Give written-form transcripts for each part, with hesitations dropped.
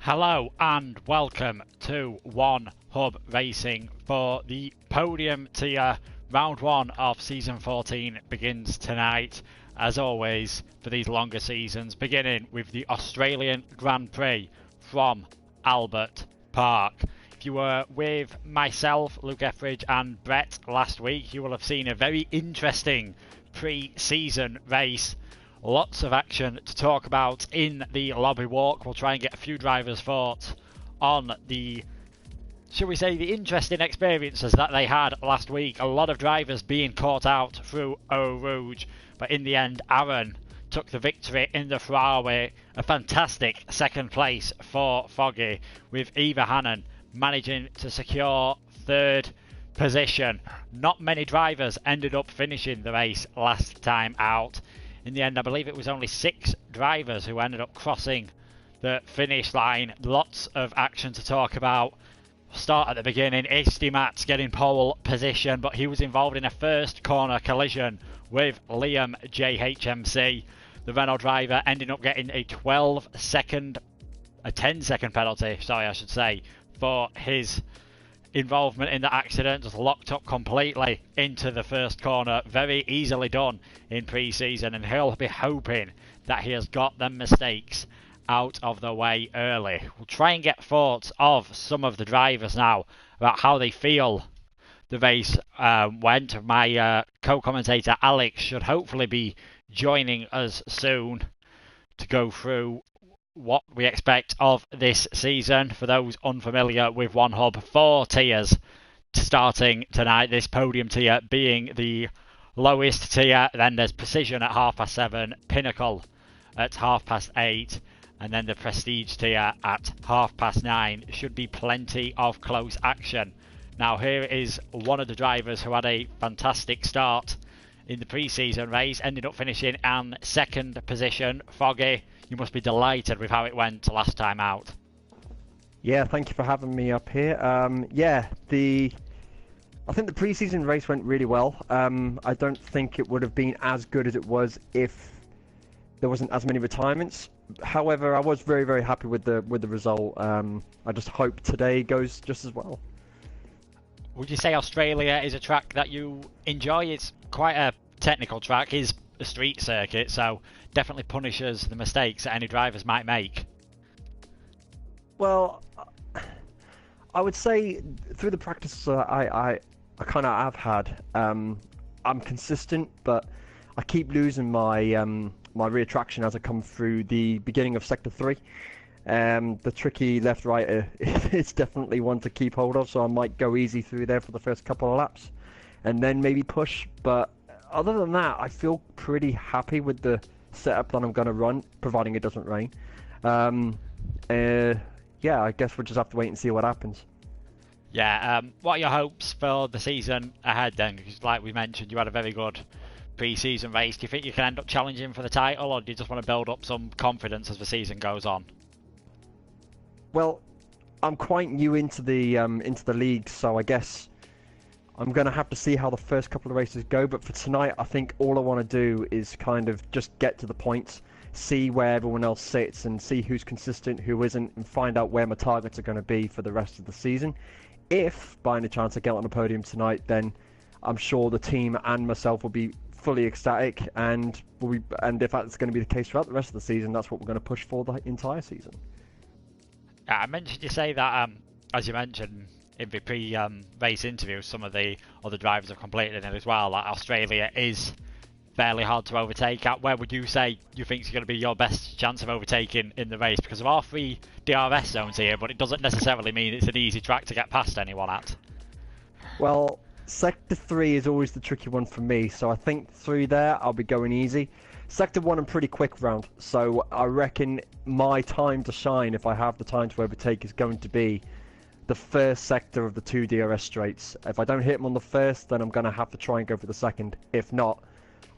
Hello and welcome to One Hub Racing for the Podium Tier. Round 1 of Season 14 begins tonight, as always, for these longer seasons, beginning with the Australian Grand Prix from Albert Park. If you were with myself, Luke Etheridge and Brett last week, you will have seen a very interesting pre-season race. Lots of action to talk about in the lobby walk. We'll try and get a few drivers' thoughts on the, shall we say, the interesting experiences that they had last week. A lot of drivers being caught out through Eau Rouge, but in the end, Aaron took the victory in the Ferrari. A fantastic second place for Foggy, with Eva Hannon managing to secure third position. Not many drivers ended up finishing the race last time out. In the end, I believe it was only 6 drivers who ended up crossing the finish line. Lots of action to talk about. Start at the beginning. Estimat's getting pole position, but he was involved in a first corner collision with Liam JHMC. The Renault driver ending up getting a 10-second penalty, for his involvement in the accident. Just locked up completely into the first corner. Very easily done in pre-season, and he'll be hoping that he has got them mistakes out of the way early. We'll try and get thoughts of some of the drivers now about how they feel the race went. My co-commentator Alex should hopefully be joining us soon to go through what we expect of this season. For those unfamiliar with One Hub, 4 tiers starting tonight, this Podium tier being the lowest tier. Then there's Precision at 7:30, Pinnacle at 8:30, and then the Prestige tier at 9:30. Should be plenty of close action. Now here is one of the drivers who had a fantastic start in the pre-season race, ended up finishing in second position. Foggy, you must be delighted with how it went last time out. Yeah, thank you for having me up here. I think the pre-season race went really well. I don't think it would have been as good as it was if there wasn't as many retirements. However, I was very, very happy with the result. I just hope today goes just as well. Would you say Australia is a track that you enjoy? It's quite a technical track. It's a street circuit, so definitely punishes the mistakes that any drivers might make. Well, I would say through the practices I kind of have had, I'm consistent, but I keep losing my my rear traction as I come through the beginning of Sector 3. The tricky left-right is definitely one to keep hold of, so I might go easy through there for the first couple of laps and then maybe push. But other than that, I feel pretty happy with the setup that I'm going to run, providing it doesn't rain. Yeah, I guess we'll just have to wait and see what happens. Yeah, what are your hopes for the season ahead then? Because like we mentioned, you had a very good pre-season race. Do you think you can end up challenging for the title, or do you just want to build up some confidence as the season goes on? Well, I'm quite new into the league, so I guess I'm going to have to see how the first couple of races go. But for tonight, I think all I want to do is kind of just get to the points, see where everyone else sits, and see who's consistent, who isn't, and find out where my targets are going to be for the rest of the season. If, by any chance, I get on the podium tonight, then I'm sure the team and myself will be fully ecstatic, and if that's going to be the case throughout the rest of the season, that's what we're going to push for the entire season. I mentioned you say that, as you mentioned in the pre-race interview, some of the other drivers have completed it as well. Like Australia is fairly hard to overtake at. Where would you say you think is going to be your best chance of overtaking in the race? Because there are 3 DRS zones here, but it doesn't necessarily mean it's an easy track to get past anyone at. Well, Sector 3 is always the tricky one for me, so I think through there I'll be going easy. Sector 1 I'm pretty quick round, so I reckon my time to shine, if I have the time to overtake, is going to be the first sector of the 2 DRS straights. If I don't hit them on the first, then I'm going to have to try and go for the second. If not,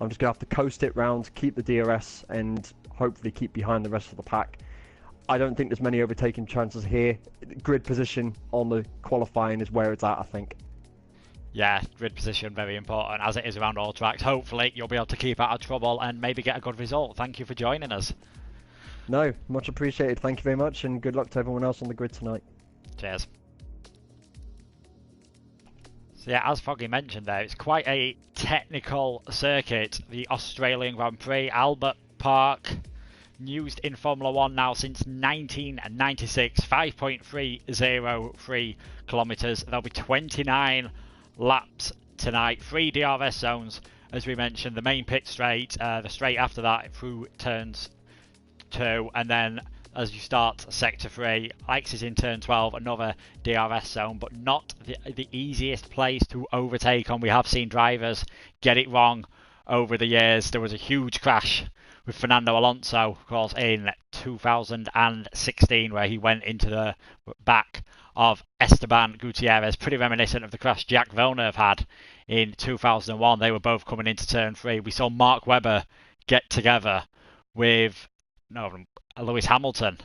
I'm just going to have to coast it round, keep the DRS, and hopefully keep behind the rest of the pack. I don't think there's many overtaking chances here. Grid position on the qualifying is where it's at, I think. Yeah, grid position very important, as it is around all tracks. Hopefully you'll be able to keep out of trouble and maybe get a good result. Thank you for joining us. No, much appreciated. Thank you very much, and good luck to everyone else on the grid tonight. Cheers. So yeah, as Foggy mentioned there, it's quite a technical circuit, the Australian Grand Prix. Albert Park, used in Formula 1 now since 1996, 5.303 kilometres. There'll be 29 laps tonight, 3 DRS zones, as we mentioned, the main pit straight, the straight after that through turns 2, and then as you start sector 3, Alex is in turn 12, another DRS zone, but not the easiest place to overtake on. We have seen drivers get it wrong over the years. There was a huge crash with Fernando Alonso, of course, in 2016, where he went into the back of Esteban Gutierrez, pretty reminiscent of the crash Jack Villeneuve had in 2001. They were both coming into turn 3. We saw Mark Webber get together with Lewis Hamilton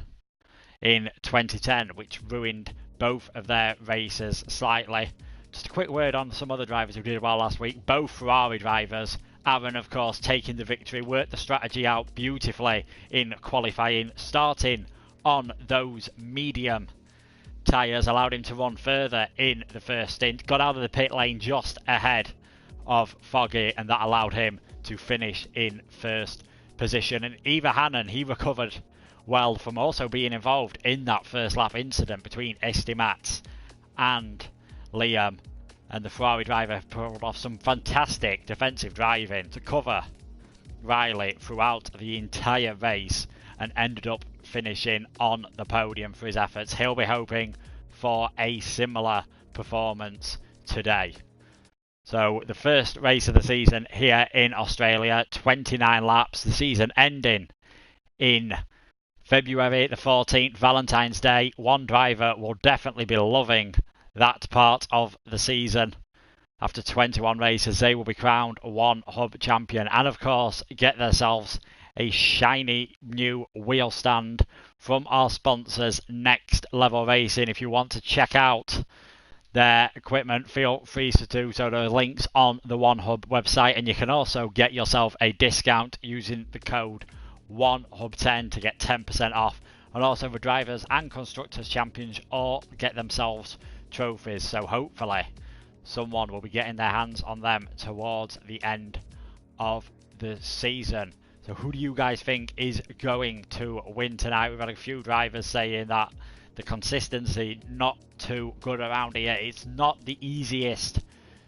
in 2010, which ruined both of their races slightly. Just a quick word on some other drivers who did well last week. Both Ferrari drivers. Aaron, of course, taking the victory, worked the strategy out beautifully in qualifying, starting on those medium tyres, allowed him to run further in the first stint, got out of the pit lane just ahead of Foggy, and that allowed him to finish in first position. And Eva Hannon, he recovered well from also being involved in that first lap incident between Estimat and Liam, and the Ferrari driver pulled off some fantastic defensive driving to cover Riley throughout the entire race and ended up finishing on the podium for his efforts. He'll be hoping for a similar performance today. So the first race of the season here in Australia, 29 laps, the season ending in February the 14th, Valentine's Day. One driver will definitely be loving that part of the season. After 21 races, they will be crowned one hub champion, and of course get themselves a shiny new wheel stand from our sponsors, Next Level Racing. If you want to check out their equipment, feel free to do so. There are links on the One Hub website, and you can also get yourself a discount using the code ONEHUB10 to get 10% off. And also the drivers and constructors champions all get themselves trophies, so hopefully someone will be getting their hands on them towards the end of the season. So who do you guys think is going to win tonight? We've had a few drivers saying that the consistency not too good around here. It's not the easiest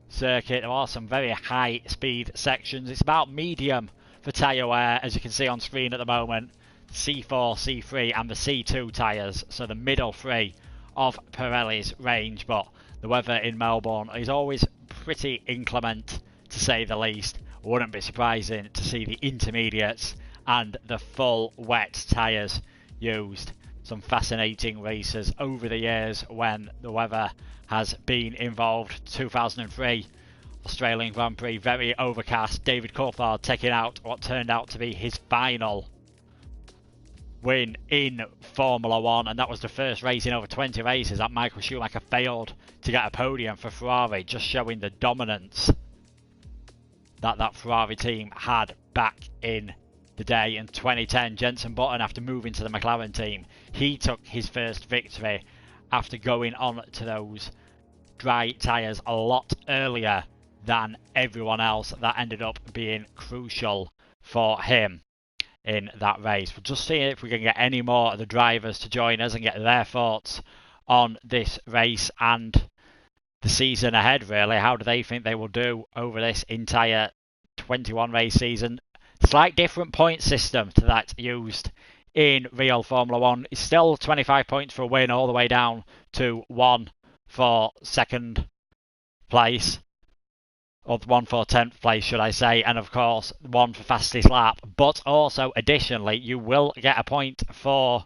circuit. There are some very high speed sections. It's about medium for tyre wear, as you can see on screen at the moment. C4, C3 and the C2 tyres, so the middle three of Pirelli's range, but the weather in Melbourne is always pretty inclement, to say the least. Wouldn't be surprising to see the intermediates and the full wet tyres used. Some fascinating races over the years when the weather has been involved. 2003 Australian Grand Prix, very overcast. David Coulthard taking out what turned out to be his final win in Formula 1, and that was the first race in over 20 races that Michael Schumacher failed to get a podium for Ferrari, just showing the dominance that Ferrari team had back in the day. In 2010, Jenson Button, after moving to the McLaren team, he took his first victory after going on to those dry tyres a lot earlier than everyone else. That ended up being crucial for him in that race. We'll just see if we can get any more of the drivers to join us and get their thoughts on this race and the season ahead, really. How do they think they will do over this entire 21 race season? Slight different point system to that used in real Formula 1. It's still 25 points for a win, all the way down to 1 for second place, or 1 for 10th place, should I say, and of course 1 for fastest lap. But also, additionally, you will get a point for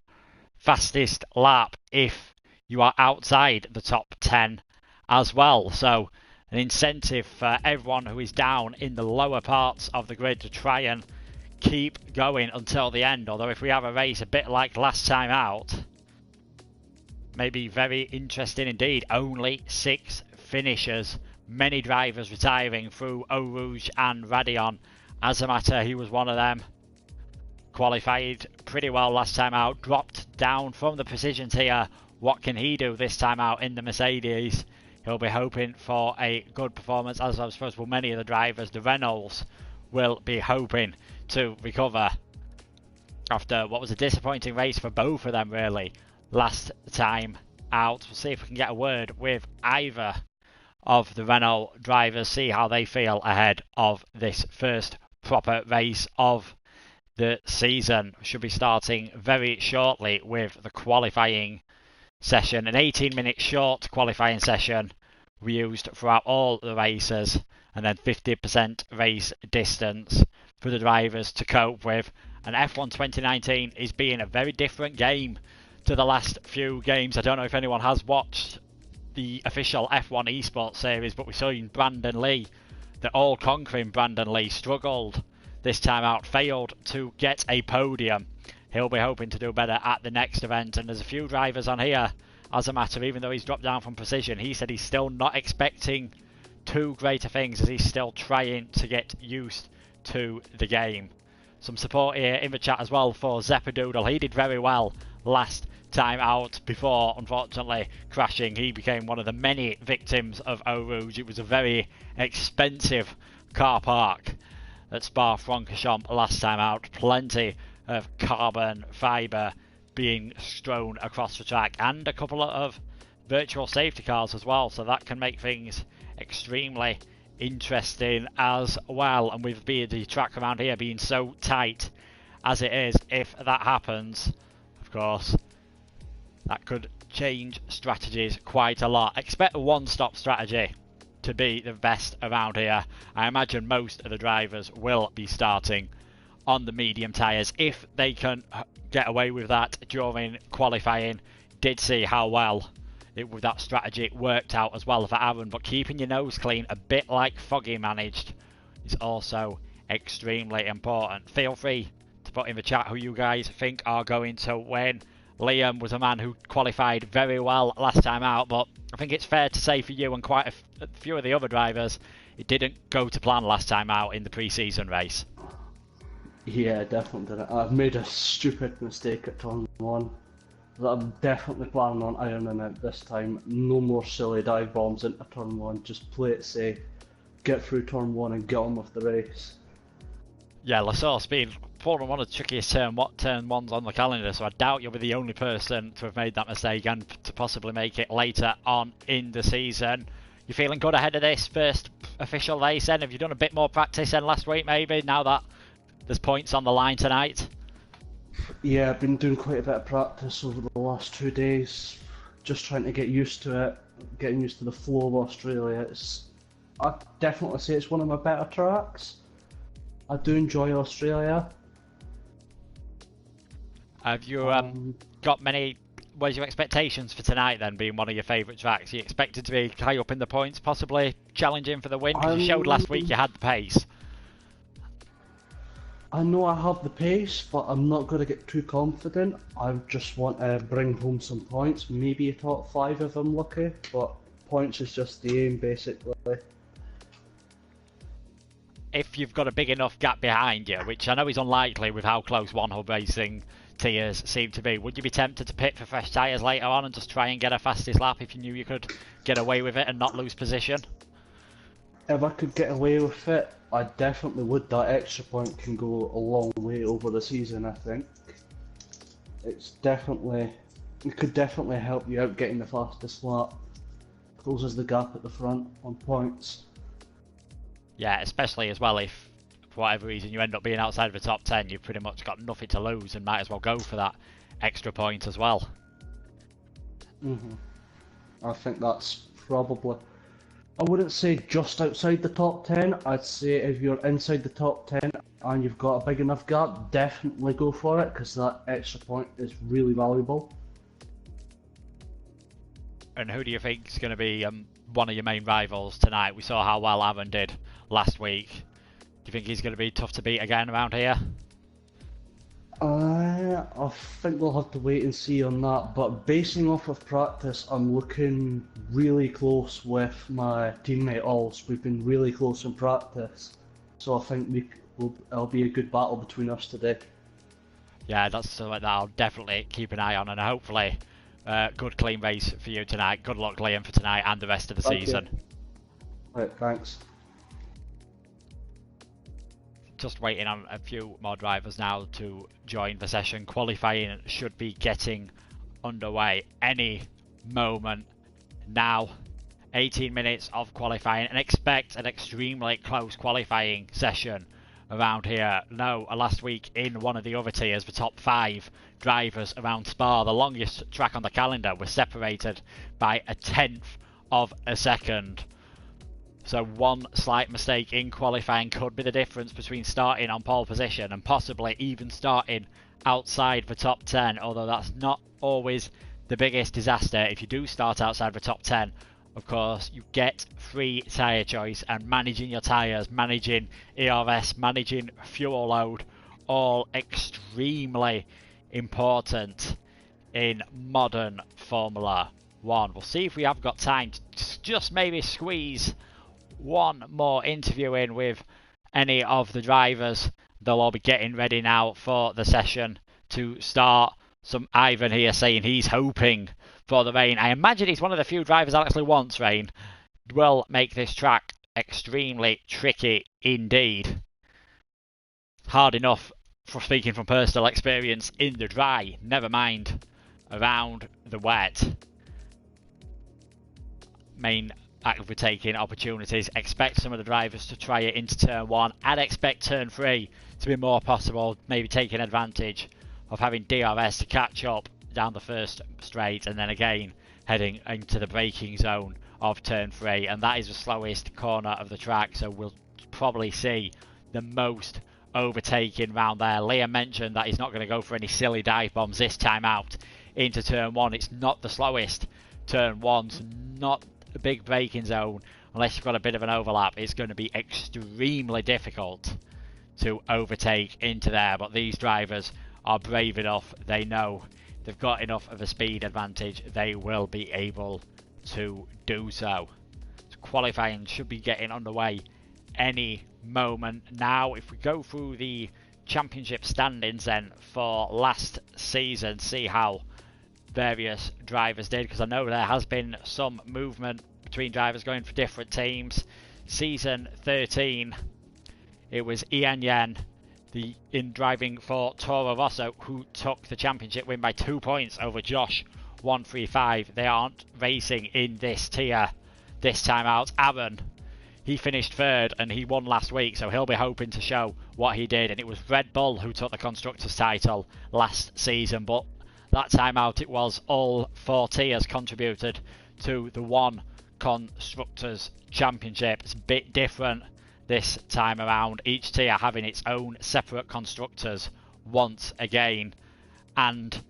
fastest lap if you are outside the top 10 as well. So an incentive for everyone who is down in the lower parts of the grid to try and keep going until the end. Although if we have a race a bit like last time out, maybe very interesting indeed. Only 6 finishers, many drivers retiring through Eau Rouge and Radion. As a matter, he was one of them. qualified pretty well last time out, dropped down from the precision tier. What can he do this time out in the Mercedes? He'll be hoping for a good performance, as I suppose well, many of the drivers. The Renaults will be hoping to recover after what was a disappointing race for both of them, really, last time out. We'll see if we can get a word with either of the Renault drivers, see how they feel ahead of this first proper race of the season. Should be starting very shortly with the qualifying session. An 18-minute short qualifying session we used throughout all the races, and then 50% race distance for the drivers to cope with. And F1 2019 is being a very different game to the last few games. I don't know if anyone has watched the official F1 Esports series, but we saw in Brandon Lee, the all-conquering Brandon Lee, struggled this time out, failed to get a podium. He'll be hoping to do better at the next event, and there's a few drivers on here, as a matter, even though he's dropped down from precision, he said he's still not expecting too greater things, as he's still trying to get used to the game. Some support here in the chat as well for Zeppadoodle. He did very well last time out before, unfortunately, crashing. He became one of the many victims of Eau Rouge. It was a very expensive car park at Spa-Francorchamps last time out. Plenty of carbon fibre being strewn across the track, and a couple of virtual safety cars as well, so that can make things extremely interesting as well. And with the track around here being so tight as it is, if that happens, of course, that could change strategies quite a lot. Expect a one-stop strategy to be the best around here. I imagine most of the drivers will be starting on the medium tyres if they can get away with that during qualifying. Did see how well that strategy worked out as well for Aaron, but keeping your nose clean, a bit like Foggy managed, is also extremely important. Feel free to put in the chat who you guys think are going to win. Liam was a man who qualified very well last time out, but I think it's fair to say for you and quite a few of the other drivers, it didn't go to plan last time out in the pre-season race. Yeah, definitely didn't. I've made a stupid mistake at turn 1 that I'm definitely planning on ironing out this time. No more silly dive bombs into turn 1, just play it safe, get through turn 1 and get on with the race. Yeah, Lassource being probably one of the trickiest turn 1s on the calendar, so I doubt you'll be the only person to have made that mistake and to possibly make it later on in the season. You feeling good ahead of this first official race then? Have you done a bit more practice than last week maybe, now that there's points on the line tonight? Yeah, I've been doing quite a bit of practice over the last 2 days, just trying to get used to it, getting used to the flow of Australia. I'd definitely say it's one of my better tracks. I do enjoy Australia. Have you got many, where's your expectations for tonight then, being one of your favourite tracks? Are you expected to be high up in the points, possibly challenging for the win? Because you showed last week you had the pace. I know I have the pace, but I'm not going to get too confident. I just want to bring home some points, maybe a top 5 if I'm lucky, but points is just the aim basically. If you've got a big enough gap behind you, which I know is unlikely with how close One Hub Racing tiers seem to be, would you be tempted to pit for fresh tyres later on and just try and get a fastest lap if you knew you could get away with it and not lose position? If I could get away with it, I definitely would. That extra point can go a long way over the season, I think. It could definitely help you out getting the fastest lap. Closes the gap at the front on points. Yeah, especially as well if, for whatever reason, you end up being outside of the top 10, you've pretty much got nothing to lose and might as well go for that extra point as well. I think that's probably, I wouldn't say just outside the top 10, I'd say if you're inside the top 10 and you've got a big enough gap, definitely go for it, because that extra point is really valuable. And who do you think is going to be one of your main rivals tonight? We saw how well Aaron did last week. Do you think he's going to be tough to beat again around here? I think we'll have to wait and see on that, but basing off of practice, I'm looking really close with my teammate Alls. We've been really close in practice, so I think it'll be a good battle between us today. yeah, that's something that I'll definitely keep an eye on, and hopefully good clean race for you tonight. Good luck, Liam, for tonight and the rest of the season. Right, thanks. Just waiting on a few more drivers now to join the session. Qualifying should be getting underway any moment now. 18 minutes of qualifying, and expect an extremely close qualifying session around here. No, last week in one of the other tiers, the top 5 drivers around Spa, the longest track on the calendar, were separated by a 1/10 of a second. So one slight mistake in qualifying could be the difference between starting on pole position and possibly even starting outside the top 10, although that's not always the biggest disaster. If you do start outside the top 10, of course, you get free tyre choice, and managing your tyres, managing ERS, managing fuel load, all extremely important in modern Formula 1. We'll see if we have got time to just maybe squeeze one more interview in with any of the drivers. They'll all be getting ready now for the session to start. Some Ivan here saying he's hoping for the rain. I imagine he's one of the few drivers that actually wants rain. Will make this track extremely tricky indeed. Hard enough for speaking from personal experience in the dry, never mind around the wet. Main overtaking opportunities. Expect some of the drivers to try it into turn 1. I'd expect turn 3 to be more possible, maybe taking advantage of having DRS to catch up down the first straight, and then again heading into the braking zone of turn 3, and that is the slowest corner of the track, so we'll probably see the most overtaking round there. Liam mentioned that he's not going to go for any silly dive bombs this time out into turn 1. It's not the slowest turn 1's not a big braking zone. Unless you've got a bit of an overlap, it's going to be extremely difficult to overtake into there, but these drivers are brave enough. They know they've got enough of a speed advantage, they will be able to do so. Qualifying should be getting underway any moment now. If we go through the championship standings then for last season, see how various drivers did, because I know there has been some movement between drivers going for different teams. Season 13, it was Ian Yen in driving for Toro Rosso who took the championship win by 2 points over Josh 135. They aren't racing in this tier this time out. Aaron, he finished 3rd and he won last week, so he'll be hoping to show what he did. And it was Red Bull who took the Constructors title last season, but that time out it was all 4 tiers contributed to the one Constructors Championship. It's a bit different this time around, each tier having its own separate constructors once again, and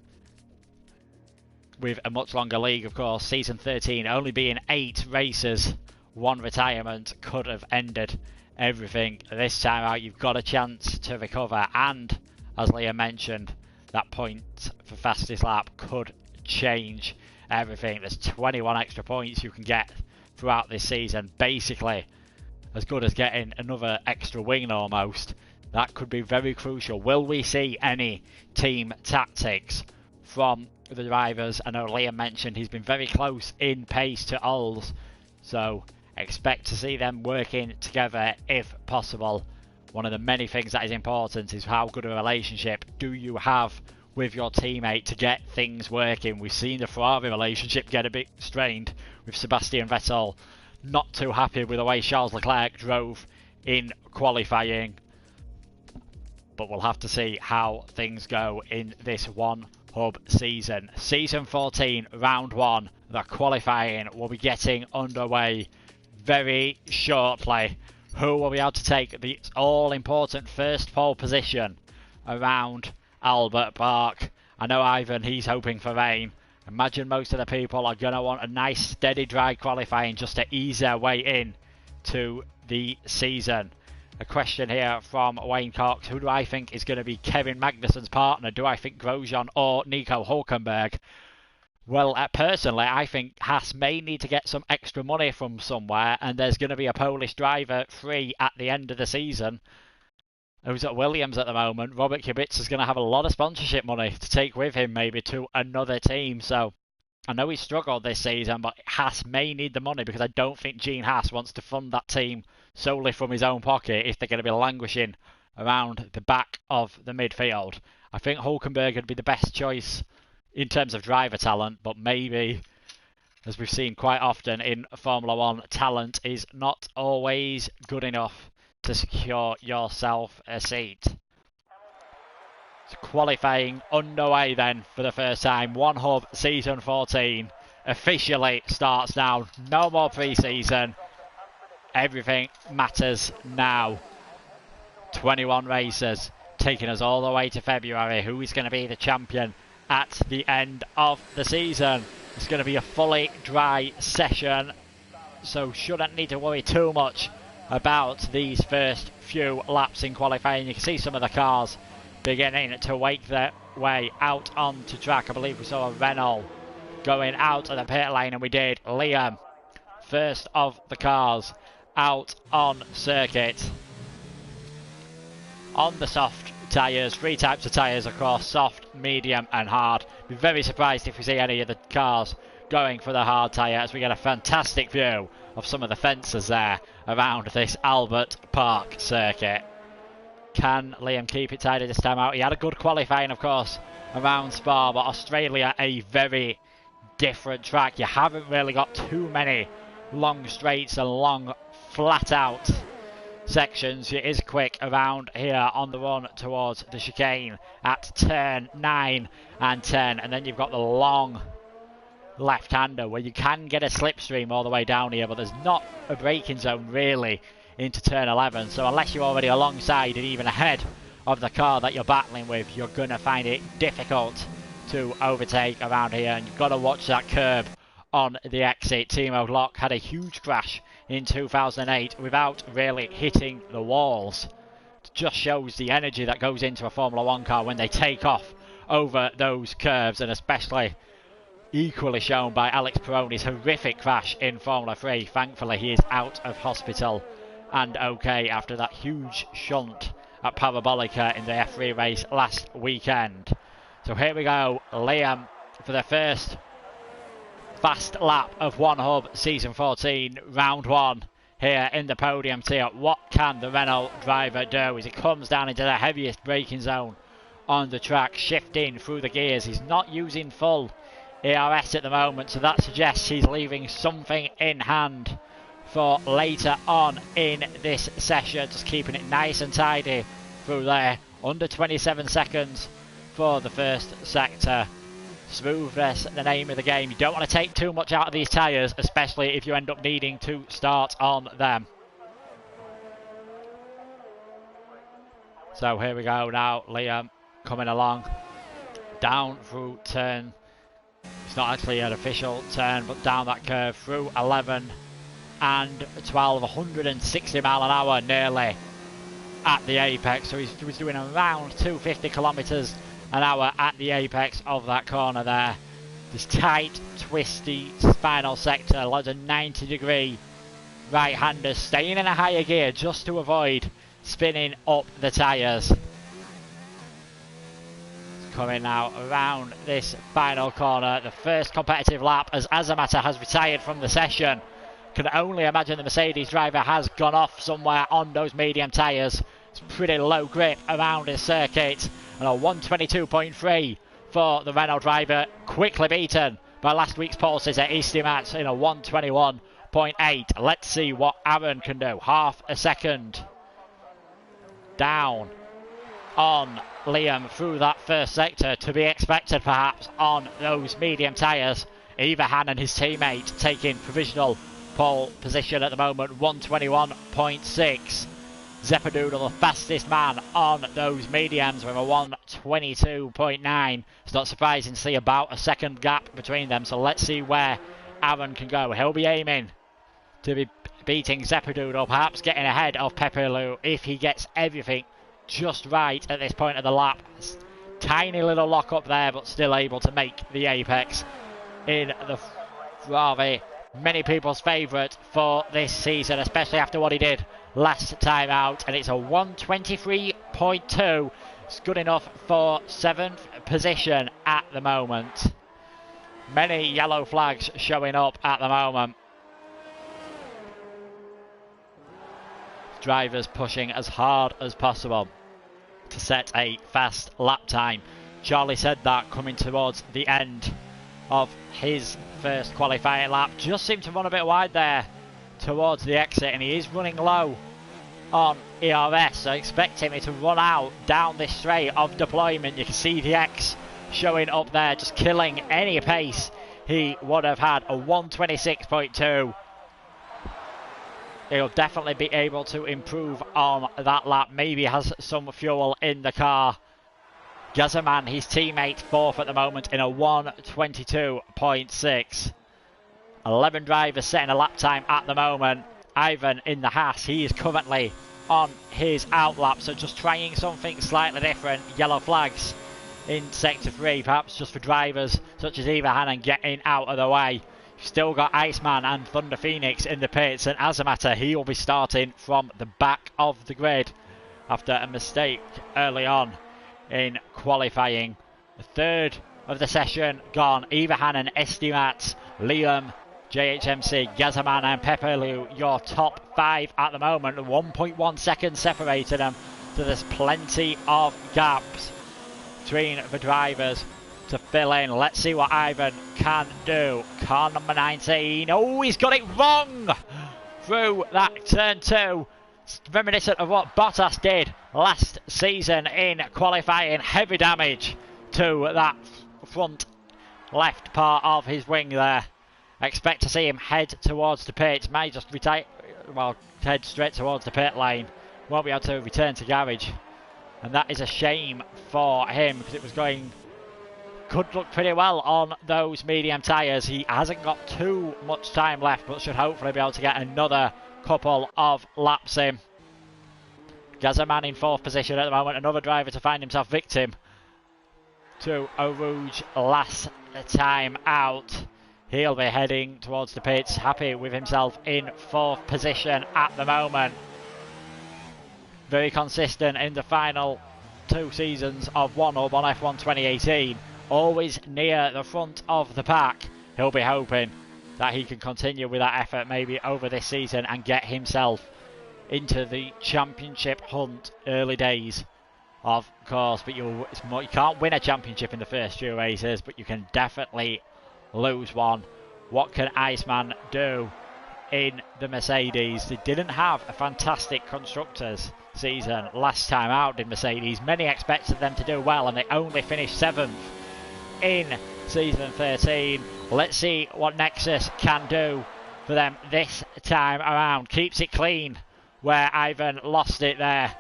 with a much longer league, of course. Season 13 only being 8 races, 1 retirement could have ended everything. This time out you've got a chance to recover, and as Leah mentioned, that point for fastest lap could change everything. There's 21 extra points you can get throughout this season, basically as good as getting another extra win almost. That could be very crucial. Will we see any team tactics from the drivers? I know Liam mentioned he's been very close in pace to Ols, so expect to see them working together if possible. One of the many things that is important is how good a relationship do you have with your teammate to get things working. We've seen the Ferrari relationship get a bit strained with Sebastian Vettel. Not too happy with the way Charles Leclerc drove in qualifying, but we'll have to see how things go in this one hub season. Season 14, round 1, the qualifying will be getting underway very shortly. Who will be able to take the all-important first pole position around Albert Park? I know Ivan, he's hoping for rain. Imagine most of the people are going to want a nice steady dry qualifying just to ease their way in to the season. A question here from Wayne Cox. Who do I think is going to be Kevin Magnussen's partner? Do I think Grosjean or Nico Hulkenberg? Well, personally, I think Haas may need to get some extra money from somewhere, and there's going to be a Polish driver free at the end of the season. who's at Williams at the moment. Robert Kubica is going to have a lot of sponsorship money to take with him maybe to another team. So I know he's struggled this season, but Haas may need the money because I don't think Gene Haas wants to fund that team solely from his own pocket if they're going to be languishing around the back of the midfield. I think Hulkenberg would be the best choice in terms of driver talent, but maybe, as we've seen quite often in Formula 1, talent is not always good enough to secure yourself a seat. So qualifying underway then for the first time. One Hub Season 14 officially starts now. No more pre-season. Everything matters now. 21 races taking us all the way to February. Who is going to be the champion at the end of the season? It's going to be a fully dry session, so shouldn't need to worry too much about these first few laps in qualifying. You can see some of the cars beginning to wake their way out onto track. I believe we saw a Renault going out of the pit lane, and we did. Liam, first of the cars out on circuit. On the soft tyres, 3 types of tyres across, soft, medium and hard. Be very surprised if we see any of the cars going for the hard tyre, as we get a fantastic view of some of the fences there around this Albert Park circuit. Can Liam keep it tidy this time out? He had a good qualifying, of course, around Spa, but Australia, a very different track. You haven't really got too many long straights and long flat out sections. It is quick around here on the run towards the chicane at turn 9 and 10, and then you've got the long left-hander where you can get a slipstream all the way down here, but there's not a braking zone really into turn 11, so unless you're already alongside and even ahead of the car that you're battling with, you're going to find it difficult to overtake around here, and you've got to watch that curb on the exit. Timo Glock had a huge crash in 2008 without really hitting the walls. It just shows the energy that goes into a Formula 1 car when they take off over those curves, and especially equally shown by Alex Peroni's horrific crash in Formula 3. Thankfully he is out of hospital and okay after that huge shunt at Parabolica in the F3 race last weekend. So here we go, Liam for the first fast lap of One Hub Season 14, Round 1 here in the Podium Tier. What can the Renault driver do as he comes down into the heaviest braking zone on the track, shifting through the gears? He's not using full ERS at the moment, so that suggests he's leaving something in hand for later on in this session. Just keeping it nice and tidy through there. Under 27 seconds for the first sector. Smoothness, the name of the game. You don't want to take too much out of these tyres, especially if you end up needing to start on them. So here we go now, Liam coming along down through turn, it's not actually an official turn, but down that curve through 11 and 12, 160 mile an hour nearly at the apex. So he was doing around 250 kilometres an hour at the apex of that corner there. This tight, twisty spinal sector, loads of 90-degree right-handers staying in a higher gear just to avoid spinning up the tyres. Coming now around this final corner, the first competitive lap, as Azamata has retired from the session. Can only imagine the Mercedes driver has gone off somewhere on those medium tyres. It's pretty low grip around his circuit, and a 122.3 for the Renault driver, quickly beaten by last week's pole sitter Estimat in a 121.8. Let's see what Aaron can do. Half a second down on Liam through that first sector, to be expected perhaps on those medium tyres. Ivahan and his teammate taking provisional pole position at the moment, 121.6. Zeppadoodle, the fastest man on those mediums, with a 122.9. It's not surprising to see about a second gap between them, so let's see where Aaron can go. He'll be aiming to be beating Zeppadoodle, perhaps getting ahead of Pepe Lu if he gets everything just right at this point of the lap. Tiny little lock up there, but still able to make the apex in the Ferrari. Many people's favourite for this season, especially after what he did last time out, and it's a 1:23.2. It's good enough for 7th position at the moment. Many yellow flags showing up at the moment. Drivers pushing as hard as possible to set a fast lap time. Charlie said that coming towards the end of his first qualifying lap. Just seemed to run a bit wide there towards the exit, and he is running low on ERS, so expect him to run out down this straight of deployment. You can see the X showing up there, just killing any pace he would have had. A 1:26.2. He'll definitely be able to improve on that lap. Maybe has some fuel in the car. Gazaman, his teammate, 4th at the moment in a 1:22.6. 11 drivers setting a lap time at the moment. Ivan in the Haas, he is currently on his outlap, so just trying something slightly different. Yellow flags in Sector 3, perhaps just for drivers such as Eva Hannon getting out of the way. You've still got Iceman and Thunder Phoenix in the pits, and as a matter, he will be starting from the back of the grid after a mistake early on in qualifying. The third of the session gone. Eva Hannon, Estimat, Liam, JHMC, Gazaman and Pepelu, your top 5 at the moment. 1.1 seconds separating them, so there's plenty of gaps between the drivers to fill in. Let's see what Ivan can do. Car number 19. Oh, he's got it wrong through that turn 2. It's reminiscent of what Bottas did last season in qualifying. Heavy damage to that front left part of his wing there. Expect to see him head towards the pits. May just retire, well, head straight towards the pit lane. Won't be able to return to garage, and that is a shame for him, because it was going, could look pretty well on those medium tyres. He hasn't got too much time left, but should hopefully be able to get another couple of laps in. Gazaman in 4th position at the moment. Another driver to find himself victim to a Rouge last time out. He'll be heading towards the pits, happy with himself in 4th position at the moment. Very consistent in the final 2 seasons of One Hub on F1 2018. Always near the front of the pack. He'll be hoping that he can continue with that effort maybe over this season and get himself into the championship hunt. Early days, of course, but you can't win a championship in the first few races, but you can definitely lose one. What can Iceman do in the Mercedes? They didn't have a fantastic constructors season last time out in Mercedes. Many expected them to do well, and they only finished 7th in season 13. Let's see what Nexus can do for them this time around. Keeps it clean where Ivan lost it there.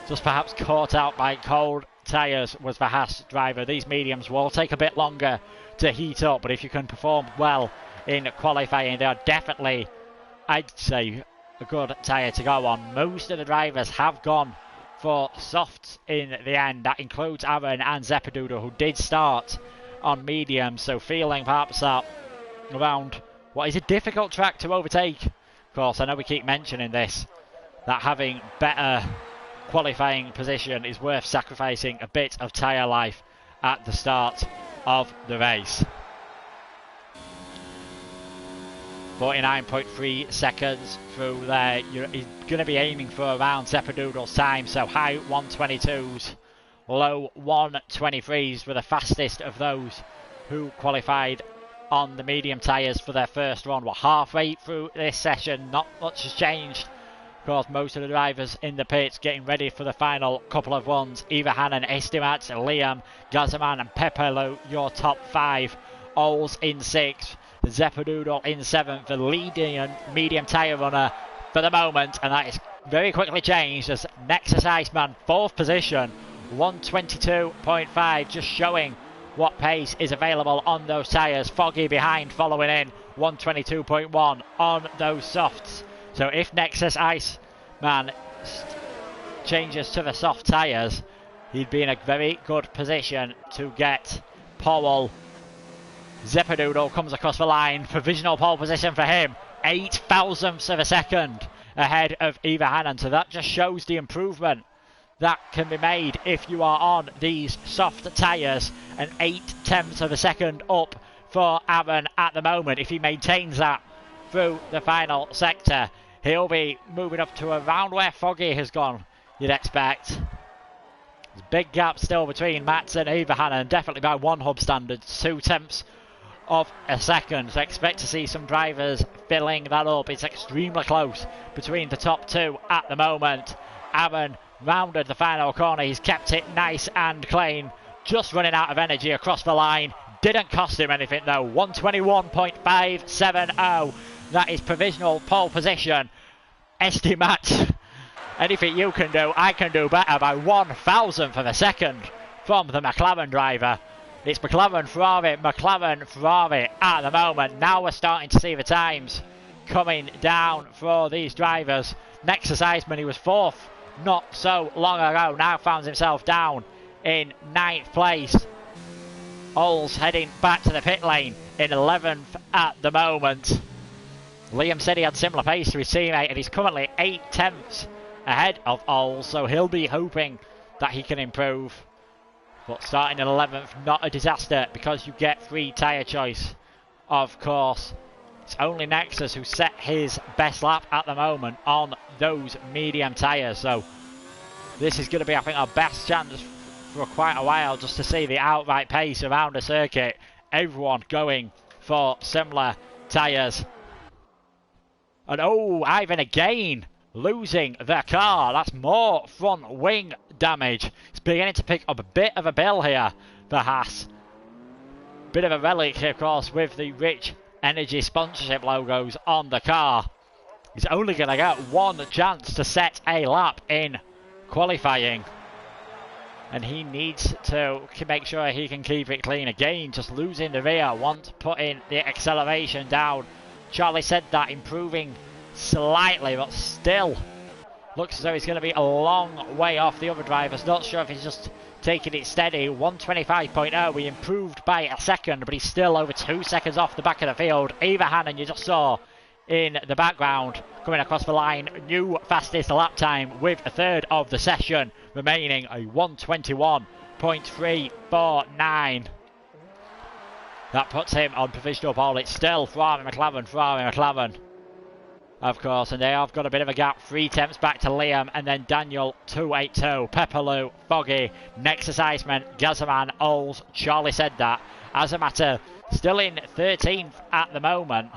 Just perhaps caught out by cold tyres was the Haas driver. These mediums will take a bit longer to heat up, but if you can perform well in qualifying, they are definitely, I'd say, a good tyre to go on. Most of the drivers have gone for softs in the end. That includes Aaron and Zeppadudo, who did start on medium, so feeling perhaps that around what is a difficult track to overtake. Of course, I know we keep mentioning this, that having better qualifying position is worth sacrificing a bit of tyre life at the start of the race. 49.3 seconds through there. You're going to be aiming for around Zeppadoodle's time, so high 122s, low 123s were the fastest of those who qualified on the medium tyres for their first run. We're halfway through this session, not much has changed. Of course, most of the drivers in the pits getting ready for the final couple of runs. Eva Hannon, Estimat, Liam, Gazaman and Pepelu, your top 5. Oles in 6th. Zeppadoodle in 7th. The leading medium tyre runner for the moment. And that is very quickly changed as Nexus Iceman, 4th position. 122.5, just showing what pace is available on those tyres. Foggy behind, following in 122.1 on those softs. So if Nexus Iceman changes to the soft tyres, he'd be in a very good position to get pole. Zeppadoodle comes across the line. Provisional pole position for him. 8 thousandths of a second ahead of Eva Hannon. So that just shows the improvement that can be made if you are on these soft tyres. An 0.8 of a second up for Aaron at the moment. If he maintains that through the final sector, he'll be moving up to around where Foggy has gone, you'd expect. There's a big gap still between Mats and Eva Hannon, definitely by one hub standards, 0.2 of a second. So expect to see some drivers filling that up. It's extremely close between the top two at the moment. Aaron rounded the final corner. He's kept it nice and clean. Just running out of energy across the line. Didn't cost him anything though. 121.570. That is provisional pole position. Estimat. Anything you can do, I can do better by 1,000th of a second from the McLaren driver. It's McLaren, Ferrari at the moment. Now we're starting to see the times coming down for these drivers. Nexus Eisman, he was 4th not so long ago, now finds himself down in 9th place. Oles heading back to the pit lane in 11th at the moment. Liam said he had similar pace to his teammate, and he's currently 0.8 ahead of Oles, so he'll be hoping that he can improve. But starting in 11th, not a disaster, because you get free tyre choice, of course. It's only Nexus who set his best lap at the moment on those medium tyres, so this is going to be, I think, our best chance for quite a while just to see the outright pace around the circuit. Everyone going for similar tyres. And oh, Ivan again losing the car. That's more front wing damage. It's beginning to pick up a bit of a bill here for Haas. Bit of a relic, of course, with the Rich Energy sponsorship logos on the car. He's only going to get one chance to set a lap in qualifying. And he needs to make sure he can keep it clean. Again, just losing the rear, want putting the acceleration down. Charlie said that, improving slightly, but still looks as though he's going to be a long way off the other drivers. Not sure if he's just taking it steady. 125.0, we improved by a second, but he's still over 2 seconds off the back of the field. Eva Hannon, you just saw in the background, coming across the line. New fastest lap time with a third of the session remaining, a 121.349. That puts him on provisional pole. It's still Ferrari McLaren, of course, and they have got a bit of a gap. 0.3 back to Liam, and then Daniel 282, Pepperloo, Foggy, Nexus Iceman, Gazaman, Oles. Charlie said that. Azamata still in 13th at the moment,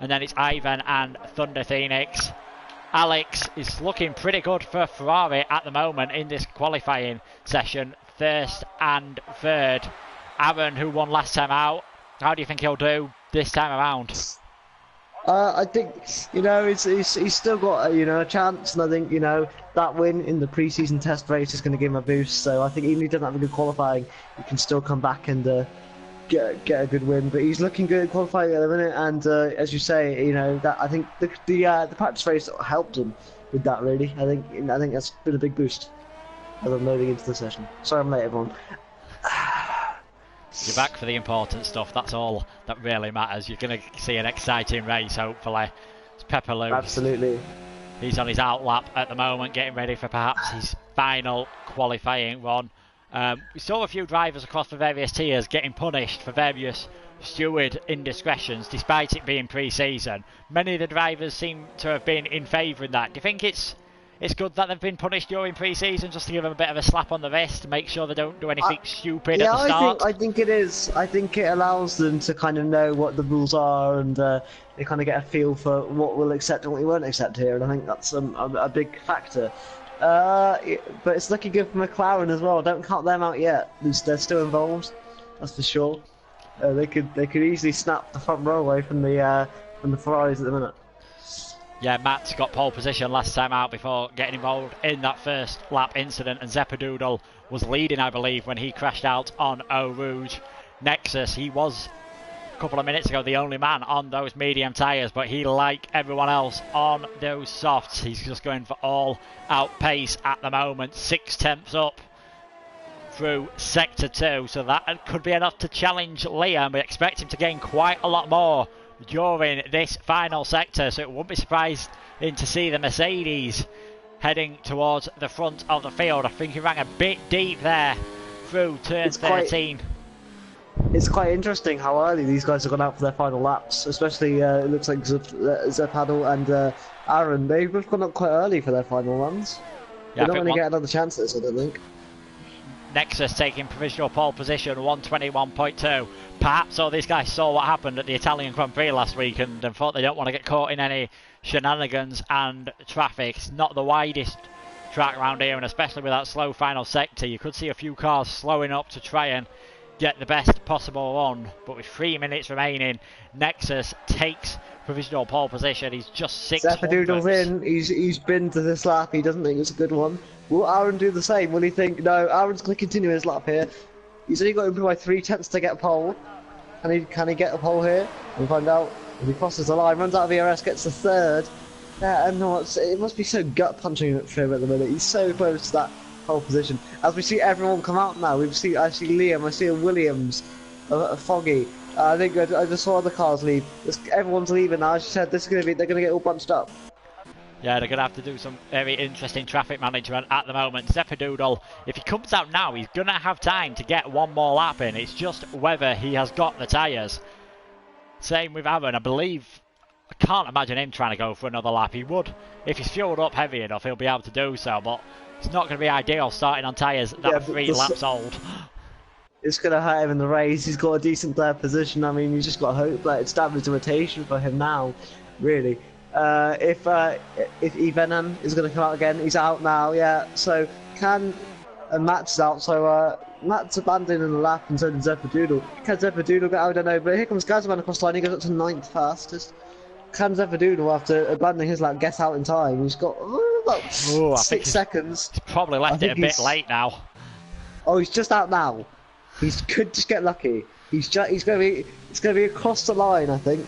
and then it's Ivan and Thunder Phoenix. Alex is looking pretty good for Ferrari at the moment in this qualifying session, 1st and 3rd. Aaron, who won last time out, how do you think he'll do this time around? I think, he's still got a chance, and I think, that win in the pre-season test race is going to give him a boost. So I think even if he doesn't have a good qualifying, he can still come back and get a good win. But he's looking good qualifying at the minute, and as you say, that I think the practice race helped him with that. Really, I think that's been a big boost as I'm loading into the session. Sorry, I'm late, everyone. You're back for the important stuff. That's all that really matters. You're going to see an exciting race, hopefully. It's Pepperloo. Absolutely. He's on his out lap at the moment, getting ready for perhaps his final qualifying run. We saw a few drivers across the various tiers getting punished for various steward indiscretions, despite it being pre-season. Many of the drivers seem to have been in favour in that. Do you think it's good that they've been punished during pre-season, just to give them a bit of a slap on the wrist to make sure they don't do anything stupid at the start? I think it is. I think it allows them to kind of know what the rules are, and they kind of get a feel for what we'll accept and what we won't accept here, and I think that's a big factor. But it's looking good for McLaren as well. Don't count them out yet. They're still involved, that's for sure. They could easily snap the front row away from the Ferraris at the minute. Yeah, Matt got pole position last time out before getting involved in that first lap incident, and Zeppadoodle was leading, I believe, when he crashed out on Eau Rouge. Nexus, he was a couple of minutes ago the only man on those medium tyres, but he, like everyone else on those softs, he's just going for all out pace at the moment. 0.6 up through sector 2, so that could be enough to challenge Liam. We expect him to gain quite a lot more during this final sector, so it wouldn't be surprised to see the Mercedes heading towards the front of the field. I think he ran a bit deep there through turn 13. It's quite interesting how early these guys have gone out for their final laps, especially it looks like Zepadul and Aaron. They've both gone up quite early for their final runs. Yeah, they're not going to get another chance at this, I don't think. Nexus taking provisional pole position, 121.2. Perhaps all these guys saw what happened at the Italian Grand Prix last week and thought they don't want to get caught in any shenanigans and traffic. It's not the widest track around here, and especially with that slow final sector, you could see a few cars slowing up to try and get the best possible run. But with 3 minutes remaining, Nexus takes provisional pole position. He's just 6 Zepadoodle's in. He's been to this lap. He doesn't think it's a good one. Will Aaron do the same? Will he think, no, Aaron's going to continue his lap here? He's only got to improve by 3 tenths to get a pole. Can he get a pole here? We'll find out. If he crosses the line, runs out of ERS, gets the 3rd. Yeah, and it must be so gut punching for him at the minute. He's so close to that pole position. As we see everyone come out now, I see Liam, I see Williams, Foggy. I think I just saw other cars leave. Everyone's leaving now. As you said, they're going to get all bunched up. Yeah, they're going to have to do some very interesting traffic management at the moment. Zepadoodle, if he comes out now, he's going to have time to get one more lap in. It's just whether he has got the tyres. Same with Aaron, I believe. I can't imagine him trying to go for another lap. He would. If he's fueled up heavy enough, he'll be able to do so, but it's not going to be ideal starting on tyres that are 3 laps old. It's going to hurt him in the race. He's got a decent third position. I mean, you just got to hope that it's damage limitation for him now, really. If Evenom is going to come out again, he's out now, yeah. So Matt's out, so Matt's abandoning the lap and so did Zepadoodle. Can Zepadoodle get out? I don't know, but here comes Gazman across the line. He goes up to 9th fastest. Can Zepadoodle, after abandoning his lap, get out in time? He's got about 6 seconds. He's probably left it a bit late now. Oh, he's just out now. He could just get lucky. It's going to be across the line, I think.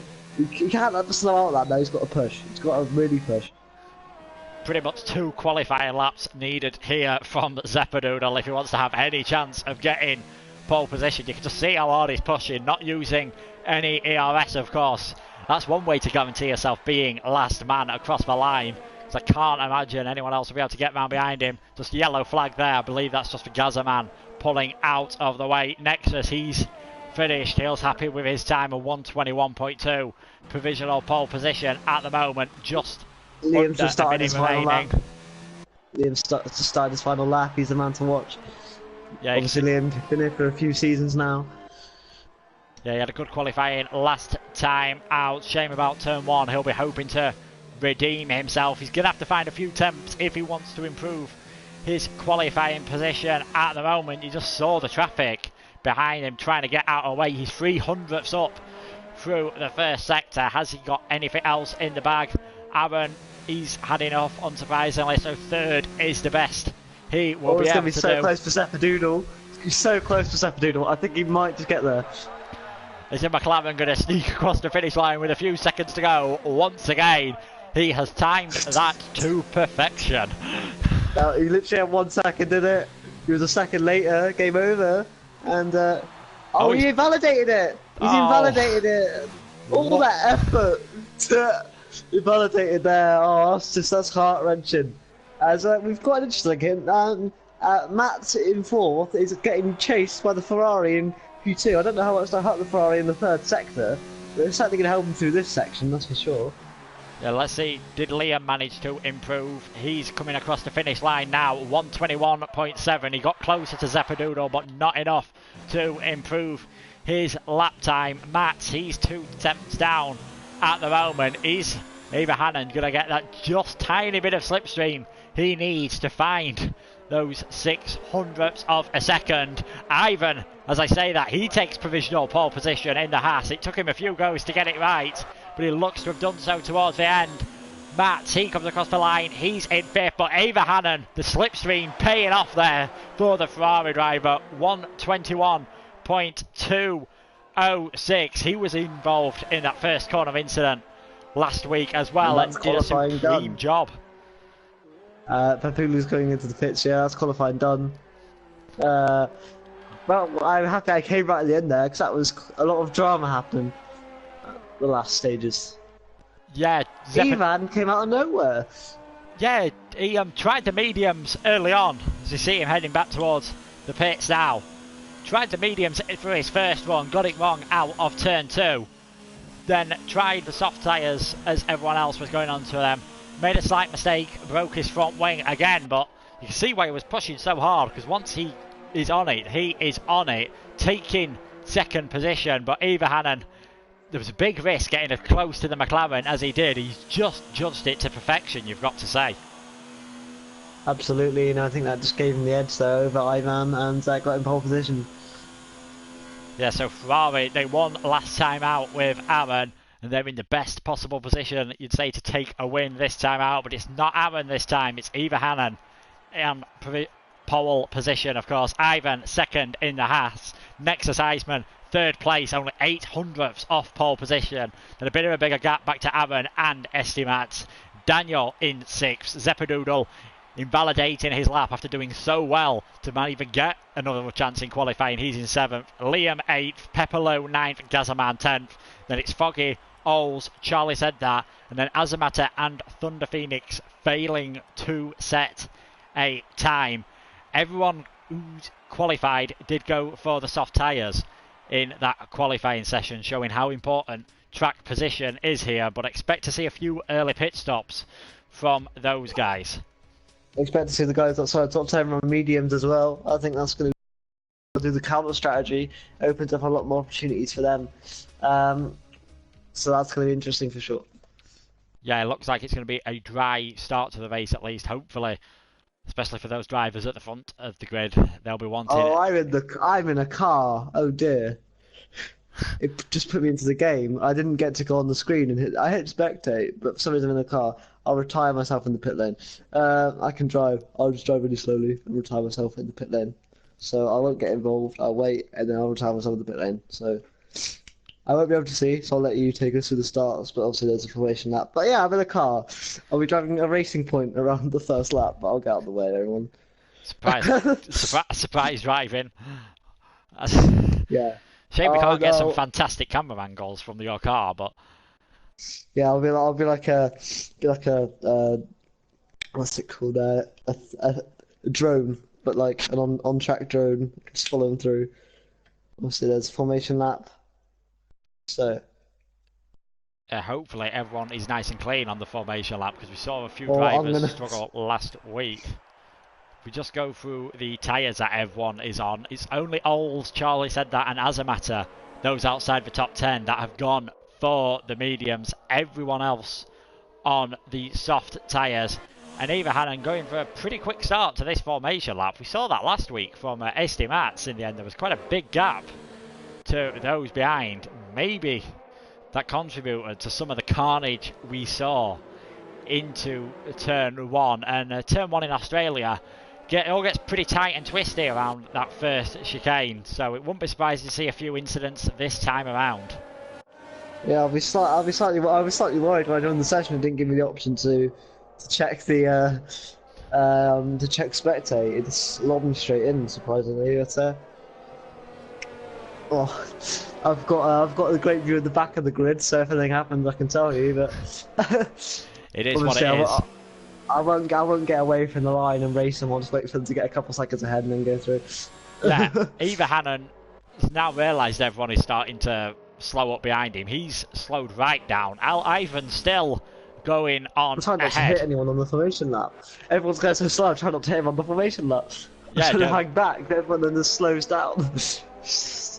He can't let the slow out that though. He's got to push. He's got to really push. Pretty much 2 qualifying laps needed here from Zepadoodle if he wants to have any chance of getting pole position. You can just see how hard he's pushing, not using any ERS, of course. That's one way to guarantee yourself being last man across the line. So I can't imagine anyone else will be able to get round behind him. Just yellow flag there. I believe that's just for Gazaman pulling out of the way. Nexus, he's finished. He's happy with his time of 121.2. Provisional pole position at the moment. Just Liam's just started his final lap. Liam's just started his final lap. He's the man to watch. Yeah, obviously Liam's been here for a few seasons now. Yeah, he had a good qualifying last time out. Shame about turn 1. He'll be hoping to redeem himself. He's going to have to find a few temps if he wants to improve his qualifying position. At the moment, you just saw the traffic behind him trying to get out of the way. He's 300ths up through the first sector. Has he got anything else in the bag? Aaron, he's had enough, unsurprisingly, so 3rd is the best he will be able to do. He's so close for Zepadoodle. He's so close for Zepadoodle. I think he might just get there. Is McLaren going to sneak across the finish line with a few seconds to go? Once again, he has timed that to perfection. He literally had 1 second in it. He was a second later, game over. And, he invalidated it! He's invalidated it! All that effort to invalidated there. Oh, that's heart-wrenching. As we've got an interesting hint. Matt in 4th is getting chased by the Ferrari in Q2. I don't know how much that helped the Ferrari in the 3rd sector, but it's certainly going to help him through this section, that's for sure. Yeah, let's see. Did Liam manage to improve? He's coming across the finish line now. 121.7. He got closer to Zepadoodle, but not enough to improve his lap time. Matt, he's 2 tenths down at the moment. Is Eva Hannon going to get that just tiny bit of slipstream he needs to find those 600ths of a second? Ivan, as I say that, he takes provisional pole position in the Haas. It took him a few goes to get it right, but he looks to have done so towards the end. Matt, he comes across the line. He's in 5th, but Eva Hannon, the slipstream paying off there for the Ferrari driver. 121.206. He was involved in that first corner incident last week as well, and did a supreme job. Papulu's going into the pits, yeah, that's qualifying done. Well, I'm happy I came right at the end there, because that was a lot of drama happening. the last stages. Yeah, Ivan came out of nowhere. Yeah, he tried the mediums early on, as you see him heading back towards the pits now. Tried the mediums for his first run, got it wrong out of turn 2. Then tried the soft tyres as everyone else was going on to them. Made a slight mistake, broke his front wing again, but you can see why he was pushing so hard, because once he is on it, taking second position. But Ivan, there was a big risk getting as close to the McLaren as he did. He's just judged it to perfection, you've got to say. Absolutely, and I think that just gave him the edge there over Ivan and got him pole position. Yeah, so Ferrari, they won last time out with Aaron, and they're in the best possible position, you'd say, to take a win this time out. But it's not Aaron this time, it's Eva Hannon in pole position, of course. Ivan second in the Haas. Nexus Iceman third place, only 800ths off pole position. Then a bit of a bigger gap back to Aaron and Estimat. Daniel in 6th. Zeppadoodle invalidating his lap after doing so well to not even get another chance in qualifying. He's in 7th. Liam 8th. Pepperlo 9th. Gazaman 10th. Then it's Foggy, Oles, Charlie said that, and then Azamata and Thunder Phoenix failing to set a time. Everyone who's qualified did go for the soft tyres in that qualifying session, showing how important track position is here, but expect to see a few early pit stops from those guys. Expect to see the guys outside top 10 run mediums as well. I think that's going to do the counter strategy, opens up a lot more opportunities for them. So that's going to be interesting for sure. Yeah, it looks like it's going to be a dry start to the race at least, hopefully. Especially for those drivers at the front of the grid. They'll be wanting Oh, I'm in a car. Oh dear. It just put me into the game. I didn't get to go on the screen and I hit spectate, but for some reason I'm in a car. I'll retire myself in the pit lane. I can drive. I'll just drive really slowly and retire myself in the pit lane. So I won't get involved. I'll wait and then I'll retire myself in the pit lane. So I won't be able to see, so I'll let you take us through the starts, but obviously there's a formation lap. But yeah, I'm in a car. I'll be driving a racing point around the first lap, but I'll get out of the way, everyone. Surprise driving. Yeah. Shame we can't get some fantastic camera angles from your car, but yeah, I'll be like a what's it called? A drone, but like an on track drone, just following through. Obviously, there's formation lap. So hopefully everyone is nice and clean on the formation lap, because we saw a few drivers struggle last week. If we just go through the tyres that everyone is on, it's only Oles, Charlie said that, and Azamata, those outside the top 10, that have gone for the mediums. Everyone else on the soft tyres. And Eva Hannon going for a pretty quick start to this formation lap. We saw that last week from SD Mats in the end. There was quite a big gap to those behind. Maybe that contributed to some of the carnage we saw into turn 1. And turn 1 in Australia, it all gets pretty tight and twisty around that first chicane. So it wouldn't be surprised to see a few incidents this time around. Yeah, I was slightly worried when I joined the session and didn't give me the option to check the to check spectate. It just lobbed me straight in, surprisingly. But I've got a great view of the back of the grid, so if anything happens, I can tell you. But it is what it is. I won't get away from the line and race them. I'll just wait for them to get a couple seconds ahead and then go through. Yeah, Eva Hannon has now realised everyone is starting to slow up behind him. He's slowed right down. Ivan still going on I'm trying not ahead. to hit anyone on the formation lap. Everyone's going so slow, I'm trying not to hit him on the formation lap. I'm Yeah, trying to hang back, everyone then just slows down.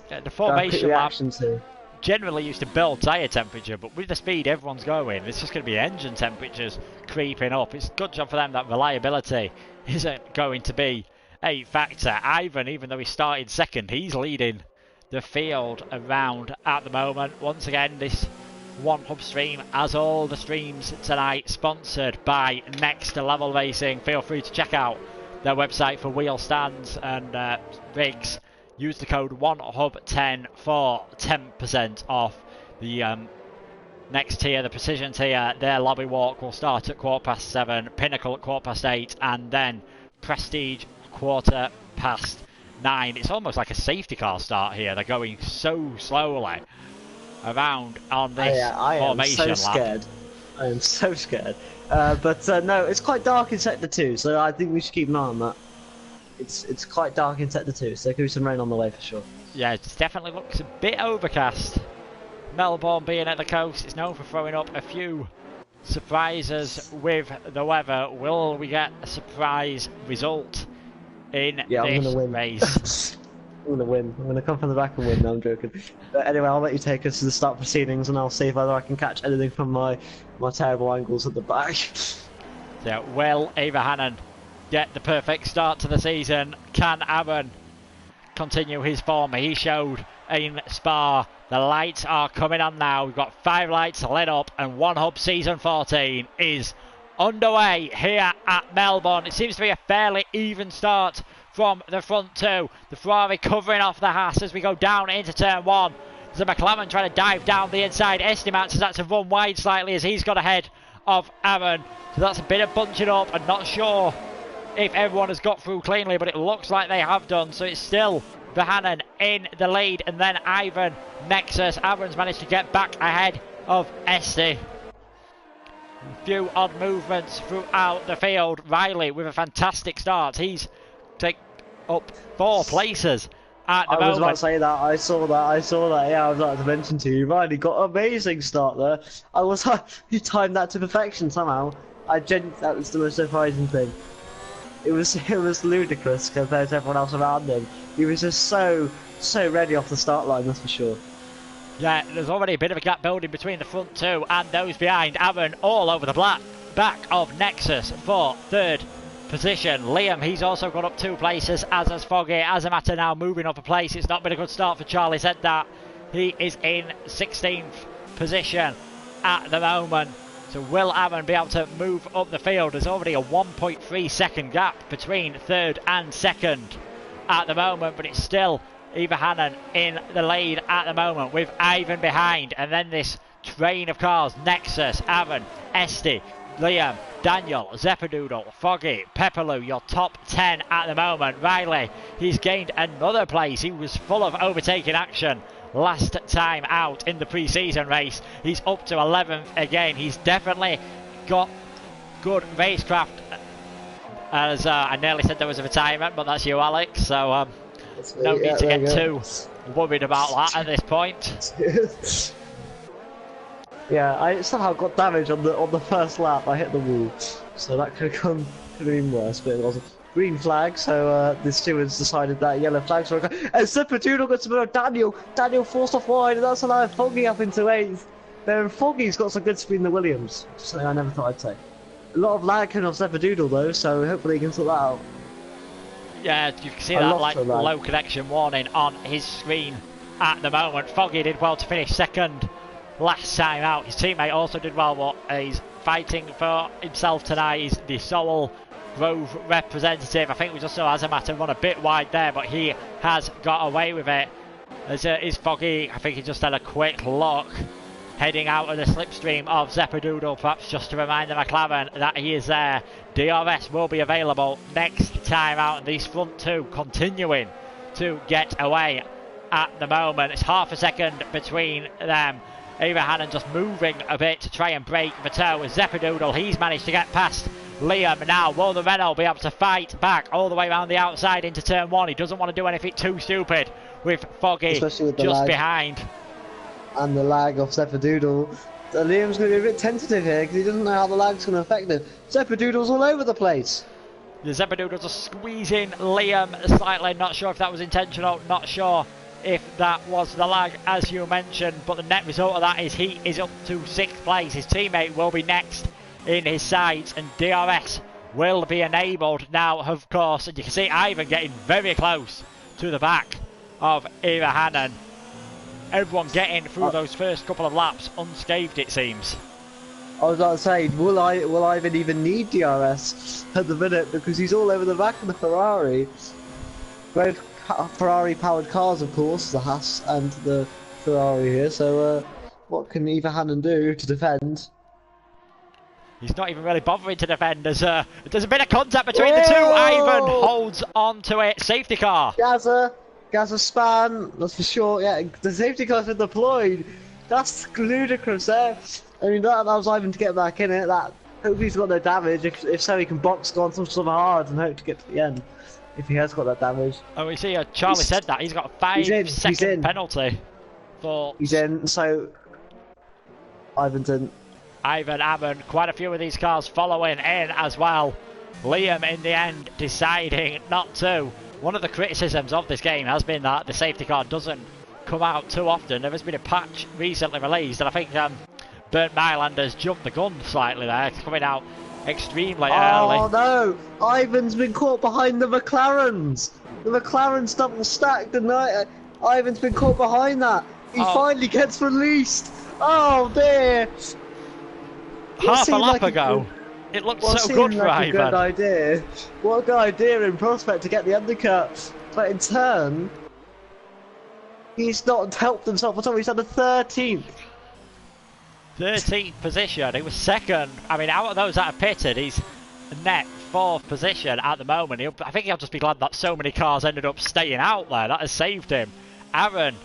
Yeah, the formation lap here. generally used to build tyre temperature, but with the speed everyone's going, it's just going to be engine temperatures creeping up. It's a good job for them that reliability isn't going to be a factor. Ivan, even though he started second, he's leading the field around at the moment. Once again, this one hub stream, as all the streams tonight, sponsored by Next Level Racing. Feel free to check out their website for wheel stands and rigs. Use the code 1hub10 for 10% off. The next tier, the precision tier, their lobby walk will start at 7:15, Pinnacle at 8:15, and then Prestige 9:15. It's almost like a safety car start here. They're going so slowly. around on this I am formation so lap. scared. I am so scared. No, it's quite dark in Sector 2, so I think we should keep an eye on that. It's quite dark in Sector 2, so there could be some rain on the way for sure. Yeah, it definitely looks a bit overcast. Melbourne being at the coast, it's known for throwing up a few surprises with the weather. Will we get a surprise result in Yeah, I'm this gonna win. race? I'm gonna win. I'm gonna come from the back and win. No, I'm joking. But anyway, I'll let you take us to the start proceedings, and I'll see whether I can catch anything from my terrible angles at the back. So, will Eva Hannon get the perfect start to the season? Can Aaron continue his form he showed in Spa? The lights are coming on now. We've got 5 lights lit up, and One Hub Season 14 is underway here at Melbourne. It seems to be a fairly even start from the front 2. The Ferrari covering off the Haas as we go down into turn 1. There's a McLaren trying to dive down the inside. Estimat has had to run wide slightly as he's got ahead of Aaron. So that's a bit of bunching up, and not sure if everyone has got through cleanly, but it looks like they have done. So it's still Vahanen in the lead, and then Ivan Nexus. Aaron's managed to get back ahead of Esti. A few odd movements throughout the field. Riley with a fantastic start. He's taken up 4 places at the moment. I was about to say that. I saw that. Yeah, I was about to mention to you. Riley got an amazing start there. He timed that to perfection somehow. That was the most surprising thing. It was ludicrous compared to everyone else around him. He was just so ready off the start line, that's for sure. Yeah, there's already a bit of a gap building between the front 2 and those behind. Aaron all over the back of Nexus for 3rd position. Liam, he's also gone up 2 places, as has Foggy. Azamata now moving up a place. It's not been a good start for Charlie said that. He is in 16th position at the moment. So will Aaron be able to move up the field? There's already a 1.3 second gap between 3rd and 2nd at the moment, but it's still Eva Hannon in the lead at the moment with Ivan behind, and then this train of cars: Nexus, Aaron, Esti, Liam, Daniel, Zeppadoodle, Foggy, Pepperloo, your top 10 at the moment. Riley, he's gained another place. He was full of overtaking action last time out in the pre-season race. He's up to 11th again. He's definitely got good racecraft. As I nearly said there was a retirement, but that's you, Alex, so no need to get too worried about that at this point. Yeah, I somehow got damage on the first lap. I hit the wall, so that could have been worse, but it wasn't. Green flag, so the stewards decided that yellow flags were okay. And Zeppadoodle got some more. Daniel forced off wide, and that's allowed Foggy up into 8th. Then Foggy's got some good speed in the Williams, something I never thought I'd say. A lot of lag coming off Zeppadoodle though, so hopefully he can sort that out. Yeah, you can see that like low connection warning on his screen at the moment. Foggy did well to finish 2nd last time out. His teammate also did well, but he's fighting for himself tonight. He's the sole Grove representative. I think we just saw Azamata run a bit wide there, but he has got away with it. As is Foggy, I think he just had a quick look heading out of the slipstream of Zeppadoodle, perhaps just to remind the McLaren that he is there. DRS will be available next time out, and these front 2 continuing to get away at the moment. It's half a second between them. Eva Hannon just moving a bit to try and break the toe with Zeppadoodle. He's managed to get past Liam now. Will the Renault be able to fight back all the way around the outside into turn 1? He doesn't want to do anything too stupid with Foggy just behind. And the lag of Zeppadoodle. Liam's going to be a bit tentative here because he doesn't know how the lag's going to affect him. Zeppadoodle's all over the place. The Zeppadoodle just squeezing Liam slightly. Not sure if that was intentional. Not sure if that was the lag, as you mentioned. But the net result of that is he is up to 6th place. His teammate will be next in his sights, and DRS will be enabled now, of course. And you can see Ivan getting very close to the back of Eva Hannon. Everyone getting through those first couple of laps unscathed, it seems. I was about to say, will Ivan even need DRS at the minute, because he's all over the back of the Ferrari. Both Ferrari-powered cars, of course, the Haas and the Ferrari here. So, what can Eva Hannon do to defend? He's not even really bothering to defend. There's a bit of contact between the 2. Ivan holds on to it. Safety car. Gaza span, that's for sure. Yeah, the safety car's been deployed. That's ludicrous there. I mean, that allows Ivan to get back in it. That hopefully he's got no damage. If so, he can box go on some sort of hard and hope to get to the end. If he has got that damage. Oh, we see. Charlie said that he's got a 5-second penalty. He's in. So Ivan's in. Ivan Ammon, quite a few of these cars following in as well. Liam in the end deciding not to. One of the criticisms of this game has been that the safety car doesn't come out too often. There has been a patch recently released, and I think Bernd Mailand has jumped the gun slightly there. It's coming out extremely early. Oh no! Ivan's been caught behind the McLarens! The McLaren's double stacked and Ivan's been caught behind that! He finally gets released! Oh dear! Half a lap ago, it looked so good for Ivan. Good idea. What a good idea in prospect to get the undercut, but in turn, he's not helped himself at all. He's had a 13th. 13th position. He was second. I mean, out of those that have pitted, he's net 4th position at the moment. I think he'll just be glad that so many cars ended up staying out there. That has saved him. Aaron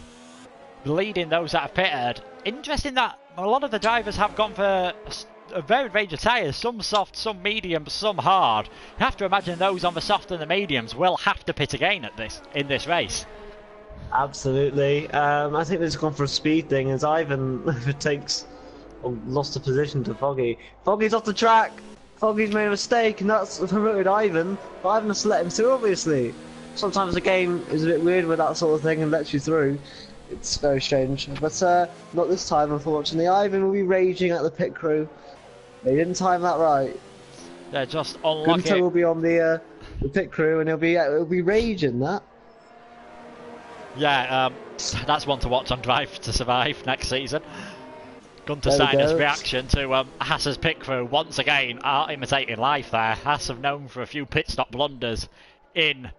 leading those that have pitted. Interesting that a lot of the drivers have gone for a varied range of tyres, some soft, some medium, some hard. You have to imagine those on the soft and the mediums will have to pit again in this race. Absolutely. I think they've gone for a speed thing as Ivan lost the position to Foggy. Foggy's off the track. Foggy's made a mistake and that's promoted Ivan. But Ivan has to let him through, obviously. Sometimes the game is a bit weird with that sort of thing and lets you through. It's very strange. But not this time, unfortunately. Ivan will be raging at the pit crew. They didn't time that right. They're just unlucky. Gunter will be on the pit crew and he'll be raging that. Yeah, that's one to watch on Drive to Survive next season. Gunter Steiner's reaction to Haas's pit crew once again are imitating life there. Haas have known for a few pit stop blunders in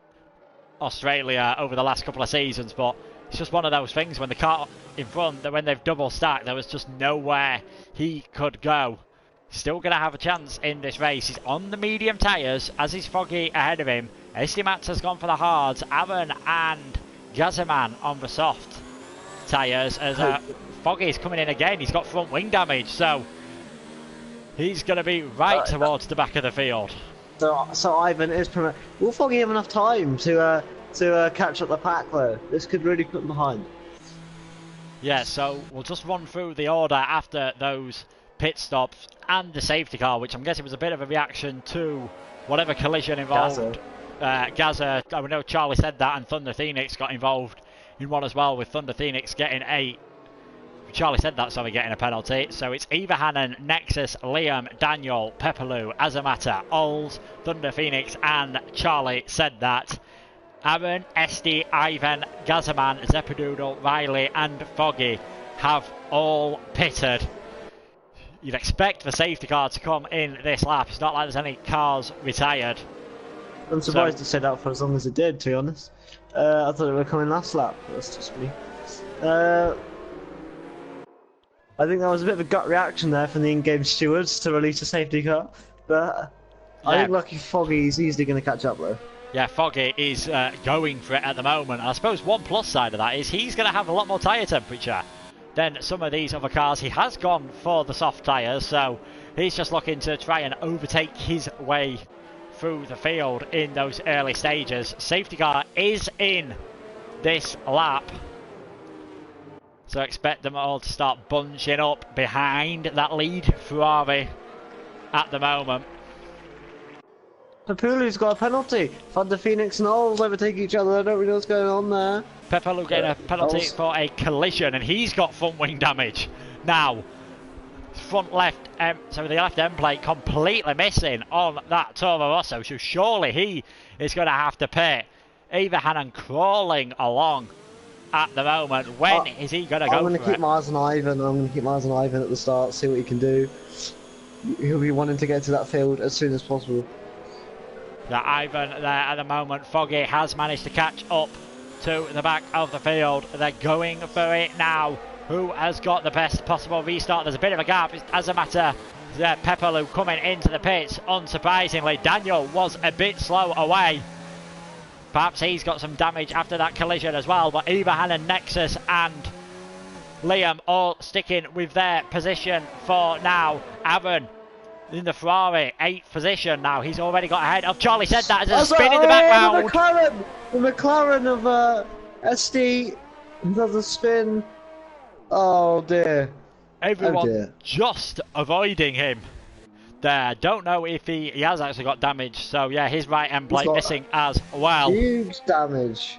Australia over the last couple of seasons, but it's just one of those things when the car in front, when they've double stacked, there was just nowhere he could go. Still going to have a chance in this race. He's on the medium tyres, as is Foggy ahead of him. Estimat has gone for the hards. Aaron and Gazaman on the soft tyres, as Foggy's coming in again. He's got front wing damage, so he's going to be right towards the back of the field. So Ivan is promoted. Will Foggy have enough time to catch up the pack though? This could really put him behind. Yeah, so we'll just run through the order after those pit stops and the safety car, which I'm guessing was a bit of a reaction to whatever collision involved Gaza. I know Charlie said that, and Thunder Phoenix got involved in one as well, with Thunder Phoenix getting Charlie said that, sorry, getting a penalty. So it's Eva Hannon, Nexus, Liam, Daniel, Pepperloo, Azamata, Ols, Thunder Phoenix, and Charlie said that. Aaron, Esty, Ivan, Gazaman, Zeppadoodle, Riley, and Foggy have all pitted. You'd expect the safety car to come in this lap. It's not like there's any cars retired. I'm surprised it stayed out for as long as it did, to be honest. I thought it would come in last lap. That's just me. I think that was a bit of a gut reaction there from the in-game stewards to release a safety car. But I think lucky Foggy's easily going to catch up though. Yeah, Foggy is going for it at the moment. And I suppose one plus side of that is he's going to have a lot more tyre temperature than some of these other cars. He has gone for the soft tyres, so he's just looking to try and overtake his way through the field in those early stages. Safety car is in this lap, so expect them all to start bunching up behind that lead Ferrari at the moment. Pepulu's got a penalty. Thunder Phoenix and Ols overtake each other. I don't really know what's going on there. Pepelu getting a penalty for a collision, and he's got front wing damage. Now, front left, so the left end plate completely missing on that Toro Rosso, so surely he is going to have to pit. Eva Hannon crawling along at the moment. When is he going to go for it? I'm going to keep my eyes on Ivan. I'm going to keep my eyes on Ivan at the start, see what he can do. He'll be wanting to get to that field as soon as possible. Yeah, Ivan there at the moment. Foggy has managed to catch up to the back of the field. They're going for it now. Who has got the best possible restart? There's a bit of a gap. As a matter, Pepperloo coming into the pits. Unsurprisingly, Daniel was a bit slow away. Perhaps he's got some damage after that collision as well. But Eva Hannon, Nexus and Liam all sticking with their position for now. Aaron in the Ferrari, 8th position now. He's already got ahead of Charlie Said That as a spin in the background. The McLaren of SD does a spin. Oh dear. Everyone just avoiding him there. Don't know if he has actually got damage. So yeah, his right end plate missing as well. Huge damage.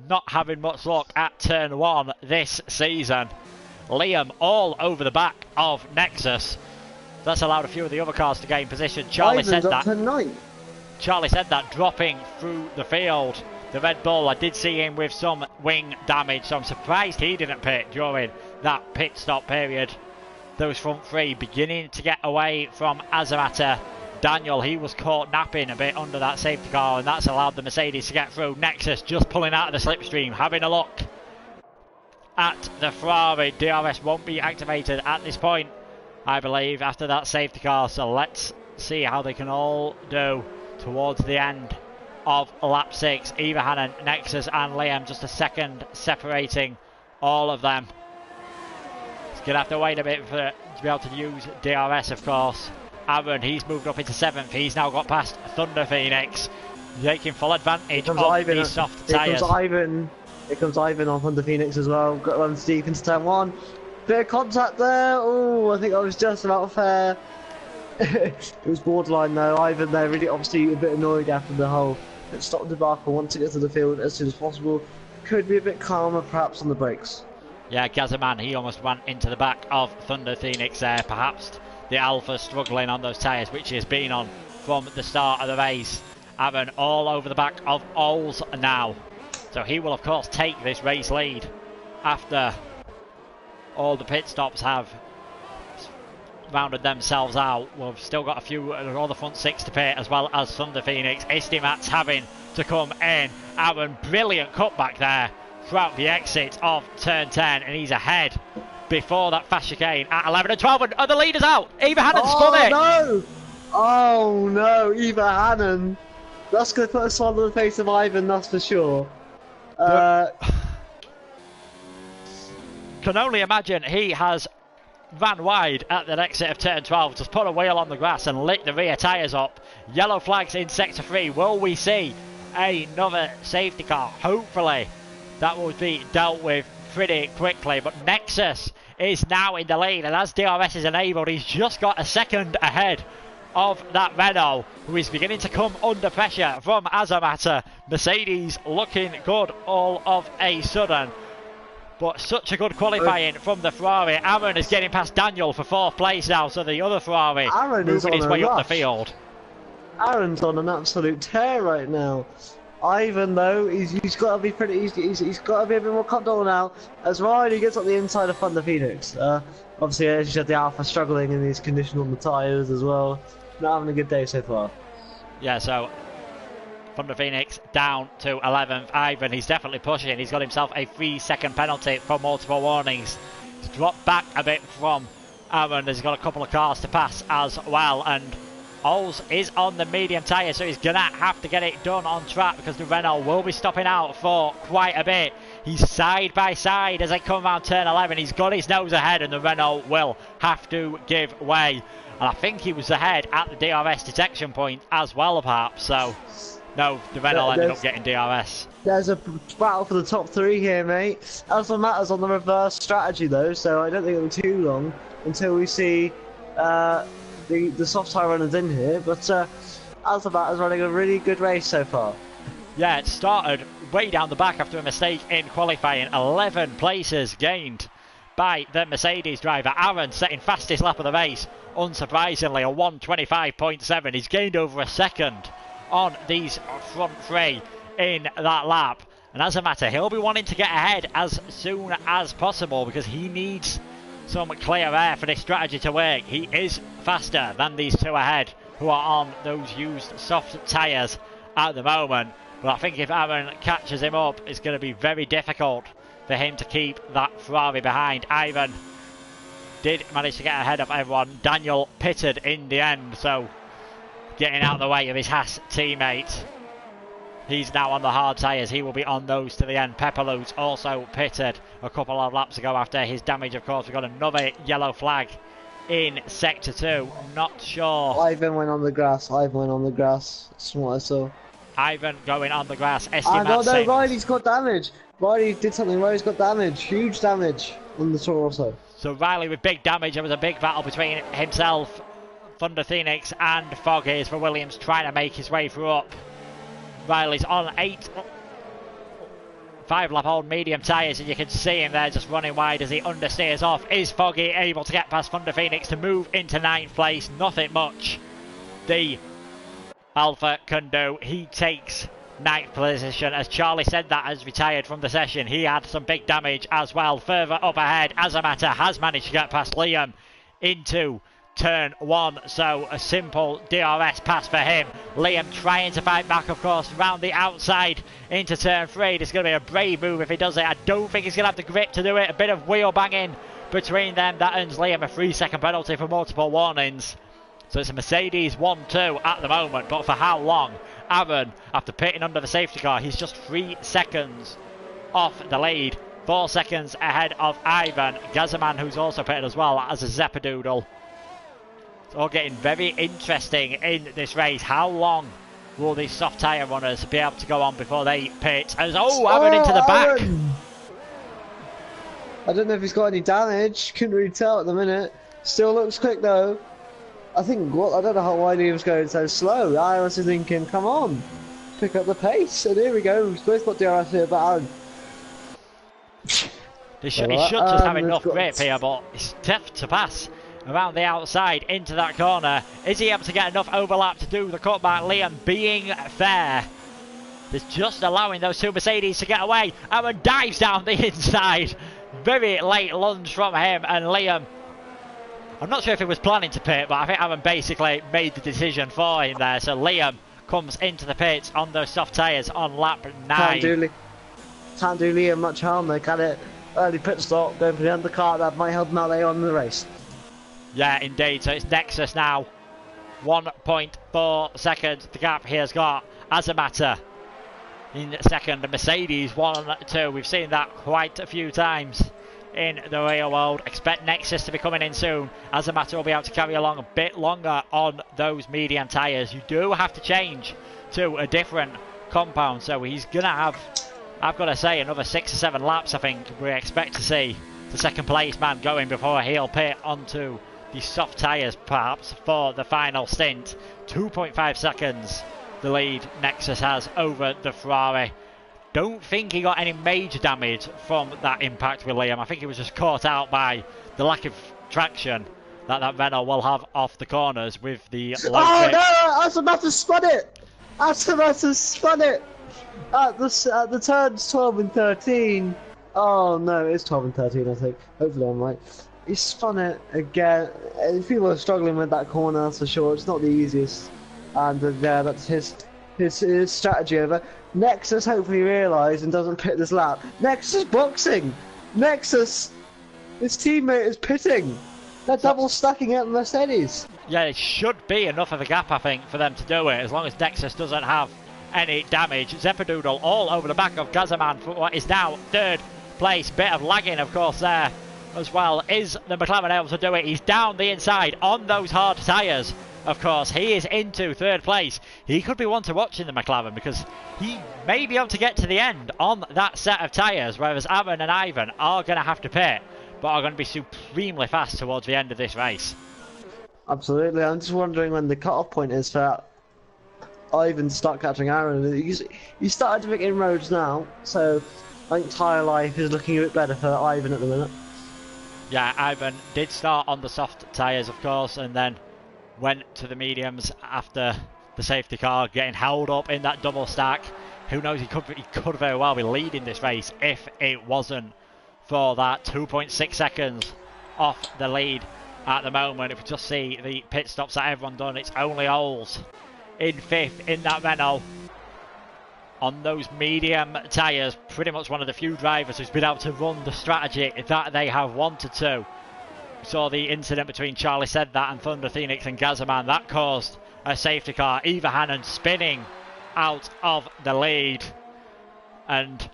Not having much luck at turn 1 this season. Liam all over the back of Nexus. That's allowed a few of the other cars to gain position. Charlie Said That. Charlie Said That dropping through the field. The Red Bull, I did see him with some wing damage, so I'm surprised he didn't pit during that pit stop period. Those front three beginning to get away from Azamata. Daniel, he was caught napping a bit under that safety car, and that's allowed the Mercedes to get through. Nexus just pulling out of the slipstream, having a look at the Ferrari. DRS won't be activated at this point, I believe, after that safety car. So let's see how they can all do towards the end of lap 6. Eva Hannon, Nexus and Liam, just a second separating all of them. He's going to have to wait a bit to be able to use DRS, of course. Aaron, he's moved up into 7th. He's now got past Thunder Phoenix, taking full advantage of these soft tyres. Here comes Ivan on Thunder Phoenix as well. Got runs deep into turn 1. Bit of contact there. Oh, I think that was just about fair. It was borderline though. Ivan there really obviously a bit annoyed after the whole stop debacle. Wants to get to the field as soon as possible. Could be a bit calmer perhaps on the brakes. Yeah, Gazaman, he almost ran into the back of Thunder Phoenix there. Perhaps the Alpha struggling on those tyres, which he has been on from the start of the race. Aaron all over the back of Oles now. So he will of course take this race lead after all the pit stops have rounded themselves out. We've still got a few all the front 6 to pit, as well as Thunder Phoenix. Istimat's having to come in. Aaron, brilliant cutback there throughout the exit of turn 10, and he's ahead before that fast chicane at 11 and 12, and the leader's out. Eva Hannon spun it. No! Oh no, Eva Hannon. That's going to put a smile on the face of Ivan, that's for sure. Can only imagine he has ran wide at the exit of turn 12, just put a wheel on the grass and lit the rear tyres up. Yellow flags in sector 3. Will we see another safety car? Hopefully that will be dealt with pretty quickly, but Nexus is now in the lead, and as DRS is enabled, he's just got a second ahead of that Renault, who is beginning to come under pressure from Azamata. Mercedes looking good all of a sudden. But such a good qualifying from the Ferrari. Aaron is getting past Daniel for 4th place now, so the other Ferrari moving his way up the field. Aaron's on an absolute tear right now. Ivan though, he's got to be pretty. He's got to be a bit more comfortable now. As Riley gets up the inside of Thunder Phoenix. Obviously, as you said, the Alpha struggling in these conditions on the tyres as well. Not having a good day so far. Yeah, so Thunder Phoenix down to 11th. Ivan, he's definitely pushing. He's got himself a 3-second penalty for multiple warnings. He's dropped back a bit from Aaron. He's got a couple of cars to pass as well, and Oles is on the medium tyre, so he's gonna have to get it done on track because the Renault will be stopping out for quite a bit. He's side by side as they come around turn 11. He's got his nose ahead, and the Renault will have to give way. And I think he was ahead at the DRS detection point as well, perhaps. So no, the Renault ended up getting DRS. There's a battle for the top 3 here, mate. Alpha Matters on the reverse strategy though, so I don't think it'll be too long until we see the soft tyre runners in here. But Alpha Matters running a really good race so far. Yeah, it started way down the back after a mistake in qualifying. 11 places gained by the Mercedes driver. Aaron setting fastest lap of the race, unsurprisingly, a 1:25.7. He's gained over a second on these front 3 in that lap, and as a matter, he'll be wanting to get ahead as soon as possible because he needs some clear air for this strategy to work. He is faster than these 2 ahead who are on those used soft tyres at the moment, but I think if Aaron catches him up, it's going to be very difficult for him to keep that Ferrari behind. Ivan did manage to get ahead of everyone. Daniel pitted in the end, so getting out of the way of his Haas teammate. He's now on the hard tyres. He will be on those to the end. Pepperloot's also pitted a couple of laps ago after his damage, of course. We've got another yellow flag in Sector 2. Not sure. Ivan went on the grass. That's what I saw. Ivan going on the grass. No, Riley's got damage. Riley did something. Riley's got damage. Huge damage on the Toro Rosso. So Riley with big damage. There was a big battle between himself, Thunder Phoenix and Foggies for Williams trying to make his way through up. Riley's on 5-lap old medium tyres, and you can see him there just running wide as he understeers off. Is Foggy able to get past Thunder Phoenix to move into 9th place? Nothing much the Alpha can do. He takes 9th position as Charlie said that has retired from the session. He had some big damage as well. Further up ahead, Azamata has managed to get past Liam into turn 1, so a simple DRS pass for him. Liam trying to fight back, of course, round the outside into turn 3. This is going to be a brave move if he does it. I don't think he's going to have the grip to do it. A bit of wheel banging between them. That earns Liam a 3-second penalty for multiple warnings. So it's a Mercedes 1-2 at the moment, but for how long? Aaron, after pitting under the safety car, he's just 3 seconds off the lead. 4 seconds ahead of Ivan. Gazaman, who's also pitted as well, as a Zeppadoodle. All getting very interesting in this race. How long will these soft tyre runners be able to go on before they pit? As Aaron into the back. I don't know if he's got any damage. Couldn't really tell at the minute. Still looks quick though. I don't know how wide he was going so slow. I was thinking, come on, pick up the pace. And here we go. We've both got DRS here, but Aaron. He should just have enough grip here, but it's tough to pass around the outside into that corner. Is he able to get enough overlap to do the cutback? Liam being fair is just allowing those two Mercedes to get away. Aaron dives down the inside. Very late lunge from him, and Liam, I'm not sure if he was planning to pit, but I think Aaron basically made the decision for him there. So Liam comes into the pits on those soft tyres on lap 9. Can't do Liam much harm though, can it? Early pit stop, going for the undercut, that might help him out later on in the race. Yeah, indeed. So it's Nexus now. 1.4 seconds. The gap he has got. Azamata in second. Mercedes 1-2. We've seen that quite a few times in the real world. Expect Nexus to be coming in soon. Azamata will be able to carry along a bit longer on those medium tyres. You do have to change to a different compound. So he's going to have, I've got to say, another 6 or 7 laps, I think, we expect to see the second place man going before he'll pit onto the soft tyres perhaps for the final stint. 2.5 seconds the lead Nexus has over the Ferrari. Don't think he got any major damage from that impact with Liam. I think he was just caught out by the lack of traction that Renault will have off the corners with the low no! Azamata spun it! Azamata spun it! At the turns 12 and 13. Oh no, it's 12 and 13 I think. Hopefully I'm right. He spun it again. People are struggling with that corner for sure. It's not the easiest, and that's his strategy over. Nexus hopefully realised and doesn't pit this lap. Nexus boxing. Nexus, his teammate is pitting. They're double stacking at Mercedes. Yeah, it should be enough of a gap, I think, for them to do it, as long as Nexus doesn't have any damage. Zeppadoodle all over the back of Gazaman for what is now 3rd place. Bit of lagging, of course, there as well. Is the McLaren able to do it? He's down the inside on those hard tyres. Of course, he is into 3rd place. He could be one to watch in the McLaren because he may be able to get to the end on that set of tyres, whereas Aaron and Ivan are going to have to pit, but are going to be supremely fast towards the end of this race. Absolutely. I'm just wondering when the cut-off point is for Ivan to start catching Aaron. He started to make inroads now, so I think tyre life is looking a bit better for Ivan at the minute. Yeah, Ivan did start on the soft tyres, of course, and then went to the mediums after the safety car, getting held up in that double stack. Who knows, he could very well be leading this race if it wasn't for that. 2.6 seconds off the lead at the moment. If we just see the pit stops that everyone done, it's only Oles in 5th in that Renault on those medium tyres. Pretty much one of the few drivers who's been able to run the strategy that they have wanted to. We saw the incident between Charlie Said That and Thunder Phoenix and Gazaman. That caused a safety car. Eva Hannon spinning out of the lead. And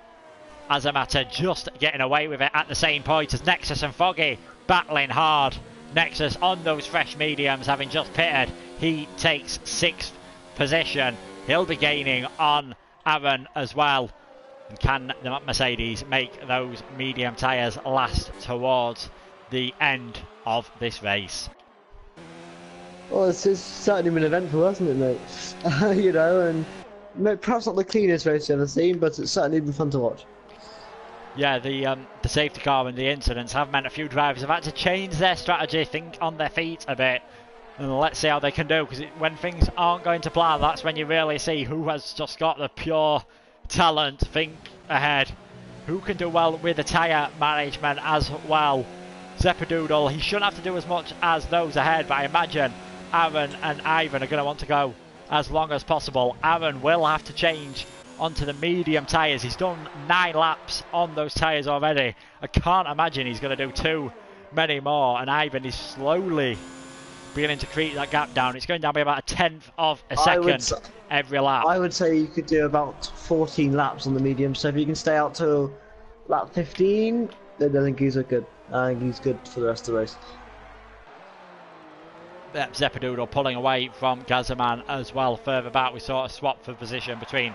as a matter, just getting away with it at the same point as Nexus and Foggy battling hard. Nexus on those fresh mediums, having just pitted. He takes 6th position. He'll be gaining on Aaron as well. And can the Mercedes make those medium tyres last towards the end of this race? Well, it's certainly been eventful, hasn't it, mate? You know, and perhaps not the cleanest race you've ever seen, but it's certainly been fun to watch. Yeah, the safety car and the incidents have meant a few drivers have had to change their strategy, think on their feet a bit, and let's see how they can do, because when things aren't going to plan, that's when you really see who has just got the pure talent. Think ahead, who can do well with the tyre management as well. Zeppadoodle, he shouldn't have to do as much as those ahead, but I imagine Aaron and Ivan are going to want to go as long as possible. Aaron will have to change onto the medium tyres. He's done 9 laps on those tyres already. I can't imagine he's going to do too many more, and Ivan is slowly beginning to create that gap down. It's going down by about 1/10 of a second every lap. I would say you could do about 14 laps on the medium, so if you can stay out till lap 15, then I think he's good. I think he's good for the rest of the race. Zeppadoodle pulling away from Gazaman as well. Further back, we saw a swap for position between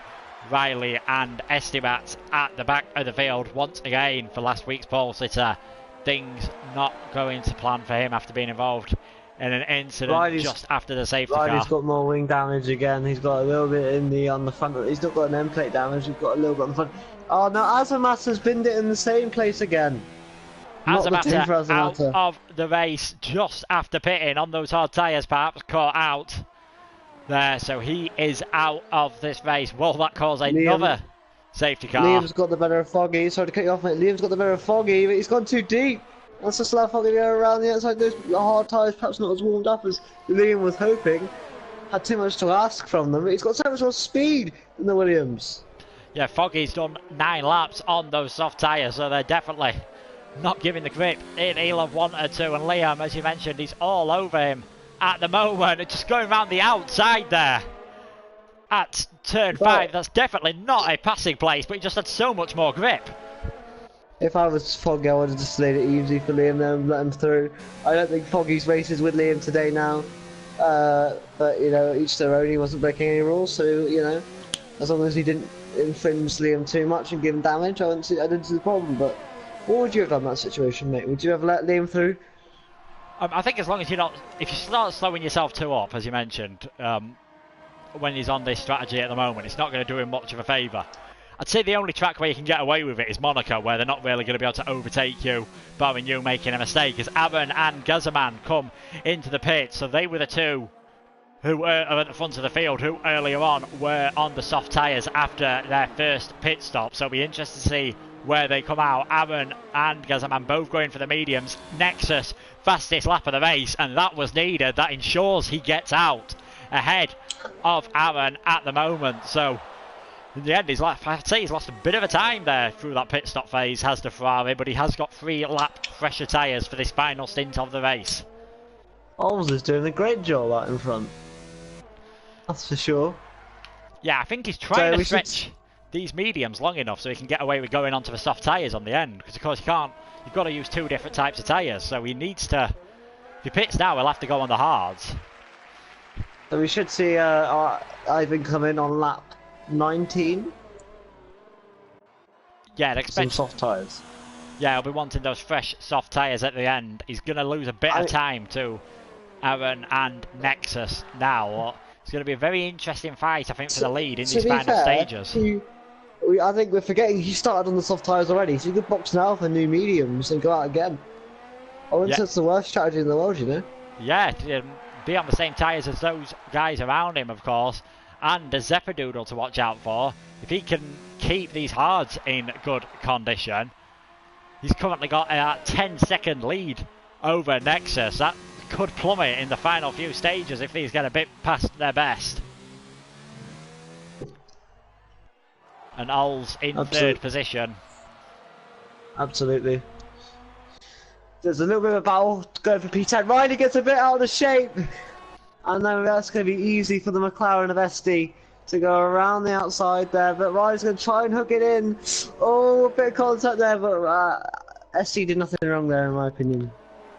Riley and Estibat at the back of the field once again for last week's pole sitter. Things not going to plan for him after being involved in an incident just after the safety car. Riley's got more wing damage again. He's got a little bit on the front. He's not got an end plate damage. He's got a little bit on the front. Oh no, Azamat's binned it in the same place again. Azamata out of the race just after pitting on those hard tyres, perhaps caught out there, so he is out of this race. Will that cause another safety car? Liam's got the better of Foggy. Sorry to cut you off, mate. Liam's got the better of Foggy, but he's gone too deep. That's just allow Foggy to go around the outside. Those hard tyres perhaps not as warmed up as Liam was hoping. Had too much to ask from them, but he's got so much more speed than the Williams. Yeah, Foggy's done 9 laps on those soft tyres, so they're definitely not giving the grip he'll have wanted to. And Liam, as you mentioned, he's all over him at the moment, just going around the outside there at turn 5. That's definitely not a passing place, but he just had so much more grip. If I was Foggy, I would have just laid it easy for Liam there and let him through. I don't think Foggy's races with Liam today now, but you know, each their own. He wasn't breaking any rules, so you know, as long as he didn't infringe Liam too much and give him damage, I didn't see the problem. But what would you have done in that situation, mate? Would you have let Liam through? I think as long as you're not, if you start slowing yourself too up, as you mentioned, when he's on this strategy at the moment, it's not going to do him much of a favour. I'd say the only track where you can get away with it is Monaco, where they're not really going to be able to overtake you, barring you making a mistake, as Aaron and Gazaman come into the pit. So they were the two who were at the front of the field, who earlier on were on the soft tyres after their first pit stop. So it'll be interesting to see where they come out. Aaron and Gazaman both going for the mediums. Nexus, fastest lap of the race, and that was needed. That ensures he gets out ahead of Aaron at the moment. So in the end, I'd say he's lost a bit of a time there through that pit stop phase, has the Ferrari, but he has got 3 lap fresher tyres for this final stint of the race. Ols is doing a great job out in front. That's for sure. Yeah, I think he's trying to stretch these mediums long enough so he can get away with going onto the soft tyres on the end, because of course you've got to use 2 different types of tyres, so he needs to, if he pits now, he'll have to go on the hards. So we should see Ivan come in on lap 19. Yeah, I'd expect some soft tyres. Yeah, he'll be wanting those fresh soft tyres at the end. He's going to lose a bit of time to Aaron and Nexus now. It's going to be a very interesting fight, I think, for the lead in these final stages. I think we're forgetting he started on the soft tyres already, so you could box now for new mediums and go out again. I wouldn't say it's the worst strategy in the world, you know? Yeah, be on the same tyres as those guys around him, of course, and a Zeppadoodle to watch out for. If he can keep these hards in good condition, he's currently got a 10-second lead over Nexus. That could plummet in the final few stages if these get a bit past their best. And Ols in 3rd position. Absolutely. There's a little bit of a battle going for P10. Riley gets a bit out of the shape. And then that's going to be easy for the McLaren of SD to go around the outside there, but Ryan's going to try and hook it in. Oh, a bit of contact there, but SC did nothing wrong there, in my opinion.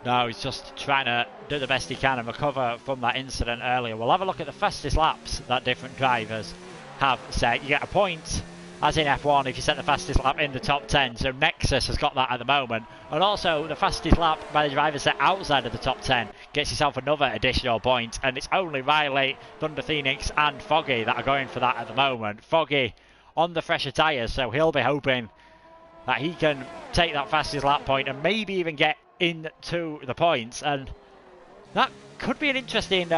No, he's just trying to do the best he can and recover from that incident earlier. We'll have a look at the fastest laps that different drivers have set. You get a point, as in F1, if you set the fastest lap in the top 10. So Nexus has got that at the moment. And also, the fastest lap by the driver set outside of the top 10 gets yourself another additional point. And it's only Riley, Thunder Phoenix and Foggy that are going for that at the moment. Foggy on the fresher tyres, so he'll be hoping that he can take that fastest lap point and maybe even get into the points. And that could be an interesting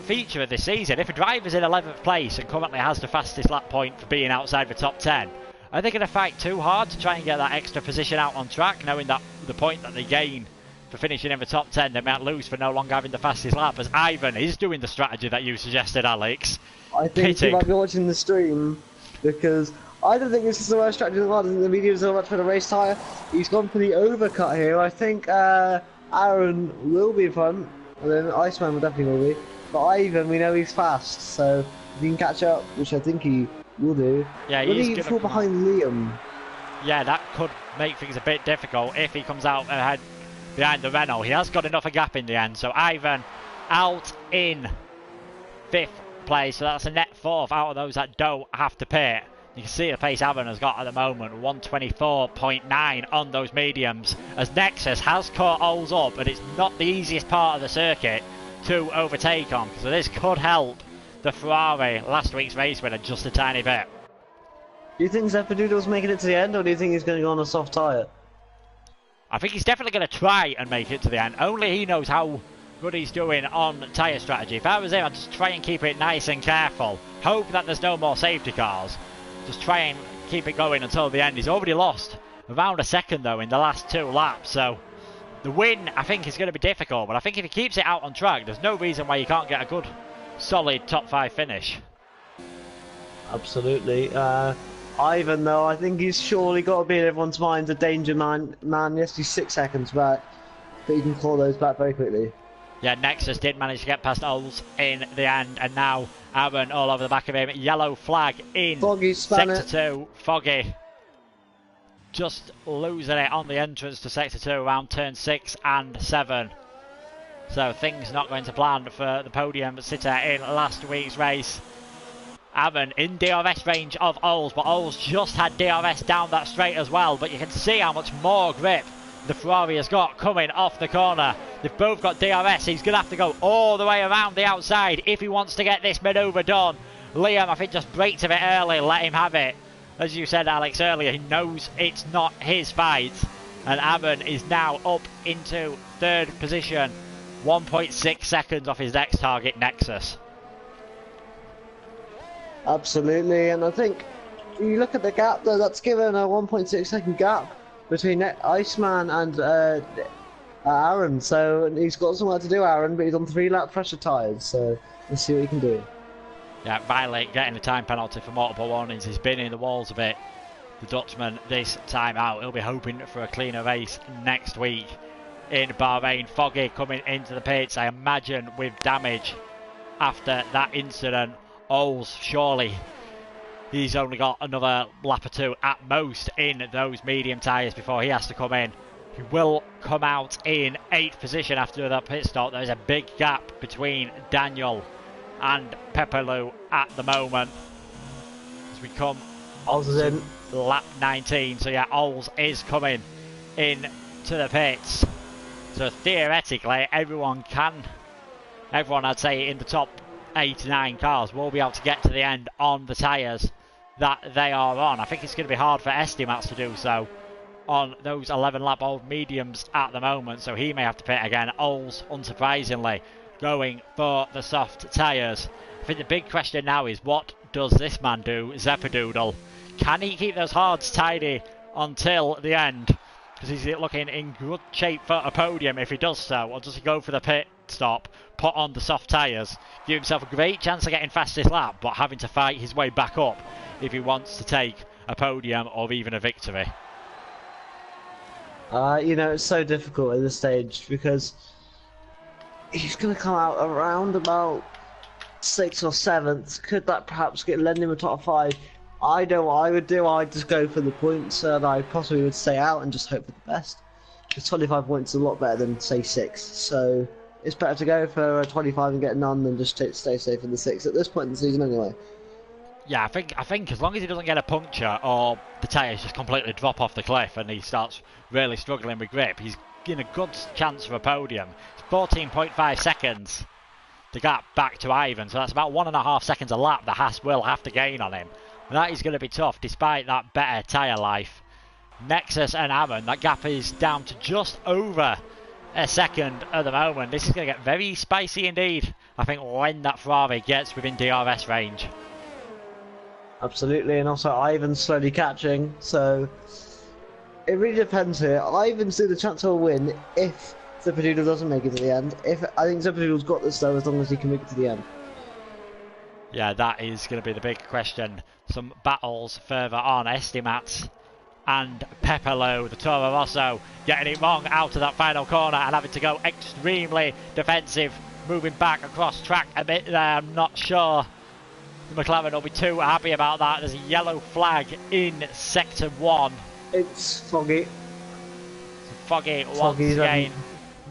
feature of this season. If a driver's in 11th place and currently has the fastest lap point for being outside the top 10, are they going to fight too hard to try and get that extra position out on track, knowing that the point that they gain for finishing in the top 10 they might lose for no longer having the fastest lap, as Ivan is doing the strategy that you suggested, Alex? I think you might be watching the stream, because I don't think this is the worst strategy in the world. I think the mediums are much for the race tyre. He's gone for the overcut here. I think Aaron will be in front, and then Iceman will definitely will be. But Ivan, we know he's fast, so if he can catch up, which I think he will do. Yeah, will he fall behind Liam? Yeah, that could make things a bit difficult if he comes out ahead behind the Renault. He has got enough a gap in the end, so Ivan out in 5th place, so that's a net 4th out of those that don't have to pit. You can see the pace Ivan has got at the moment, 124.9 on those mediums, as Nexus has caught Oles up, but it's not the easiest part of the circuit to overtake on, so this could help the Ferrari, last week's race winner, just a tiny bit. Do you think Zeppedoodle's making it to the end, or do you think he's going to go on a soft tyre? I think he's definitely going to try and make it to the end. Only he knows how good he's doing on tyre strategy. If I was him, I'd just try and keep it nice and careful. Hope that there's no more safety cars. Just try and keep it going until the end. He's already lost around a second, though, in the last 2 laps. So the win, I think, is going to be difficult. But I think if he keeps it out on track, there's no reason why you can't get a good, solid top 5 finish. Absolutely. Ivan, though, I think he's surely got to be in everyone's mind a danger man. Yes, he's 6 seconds back, but he can claw those back very quickly. Yeah, Nexus did manage to get past Oles in the end, and now Aaron all over the back of him. Yellow flag in Sector 2. Foggy just losing it on the entrance to Sector 2 around turn 6 and 7. So things not going to plan for the podium sitter in last week's race. Aaron in DRS range of Oles, but Oles just had DRS down that straight as well. But you can see how much more grip the Ferrari has got coming off the corner. They've both got DRS. He's going to have to go all the way around the outside if he wants to get this manoeuvre done. Liam, I think, just braked a bit early, let him have it. As you said, Alex, earlier, he knows it's not his fight. And Aaron is now up into 3rd position, 1.6 seconds off his next target, Nexus. Absolutely, and I think you look at the gap, though, that's given a 1.6 second gap between Iceman and Aaron, so he's got some work to do, Aaron, but he's on 3-lap pressure tyres, so let's see what he can do. Yeah, Violet getting a time penalty for multiple warnings. He's been in the walls a bit, the Dutchman, this time out. He'll be hoping for a cleaner race next week in Bahrain. Foggy coming into the pits, I imagine, with damage after that incident. Oles, surely he's only got another lap or 2 at most in those medium tyres before he has to come in. He will come out in 8th position after that pit stop. There's a big gap between Daniel and Pepelu at the moment as we come Oles is in lap 19. So yeah, Oles is coming in to the pits. So theoretically everyone I'd say in the top 8 or 9 cars will be able to get to the end on the tyres that they are on. I think it's going to be hard for Estimats to do so on those 11 lap old mediums at the moment, so he may have to pit again. Oles, unsurprisingly, going for the soft tyres. I think the big question now is, what does this man do, Zeppedoodle? Can he keep those hards tidy until the end? Because he's looking in good shape for a podium if he does so, or does he go for the pit stop, put on the soft tyres, give himself a great chance of getting fastest lap, but having to fight his way back up if he wants to take a podium or even a victory? You know, it's so difficult at this stage because he's going to come out around about 6th or 7th. Could that perhaps lend him a top 5? I know what I would do. I'd just go for the points, and I possibly would stay out and just hope for the best. Because 25 points is a lot better than, say, 6. So it's better to go for 25 and get none than just stay safe in the 6 at this point in the season anyway. Yeah, I think as long as he doesn't get a puncture or the tyres just completely drop off the cliff and he starts really struggling with grip, he's in a good chance for a podium. It's 14.5 seconds to get back to Ivan, so that's about 1.5 seconds a lap the Haas will have to gain on him. And that is going to be tough despite that better tyre life. Nexus and Aaron, that gap is down to just over a second at the moment. This is going to get very spicy indeed, I think, when that Ferrari gets within DRS range. Absolutely, and also Ivan's slowly catching, so it really depends here. Ivan's still the chance of a win if Zeppedoodle doesn't make it to the end. I think Zeppedoodle's got this though, as long as he can make it to the end. Yeah, that is going to be the big question. Some battles further on. Estimat and Pepelo, the Toro Rosso, getting it wrong out of that final corner and having to go extremely defensive, moving back across track a bit there. I'm not sure the McLaren will be too happy about that. There's a yellow flag in Sector 1. It's foggy. Foggy once again,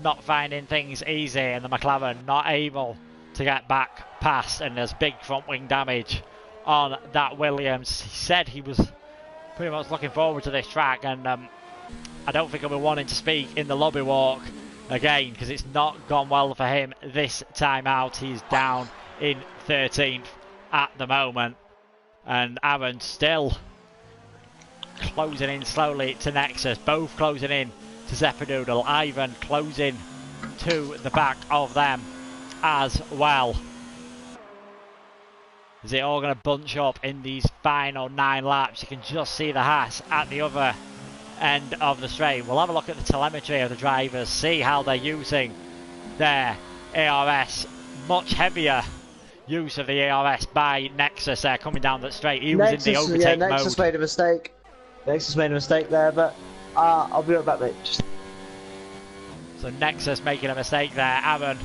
not finding things easy, and the McLaren not able to get back past, and there's big front wing damage on that Williams. He said he was pretty much looking forward to this track, and I don't think he'll be wanting to speak in the lobby walk again, because it's not gone well for him this time out. He's down in 13th at the moment, and Aaron still closing in slowly to Nexus, both closing in to Zeppedoodle. Ivan closing to the back of them as well. Is it all going to bunch up in these final 9 laps? You can just see the Haas at the other end of the straight. We'll have a look at the telemetry of the drivers, see how they're using their ARS. Much heavier use of the ARS by Nexus there coming down that straight. He was in the overtake mode. Nexus made a mistake. Nexus made a mistake there, but I'll be right back, mate. So Nexus making a mistake there. Aaron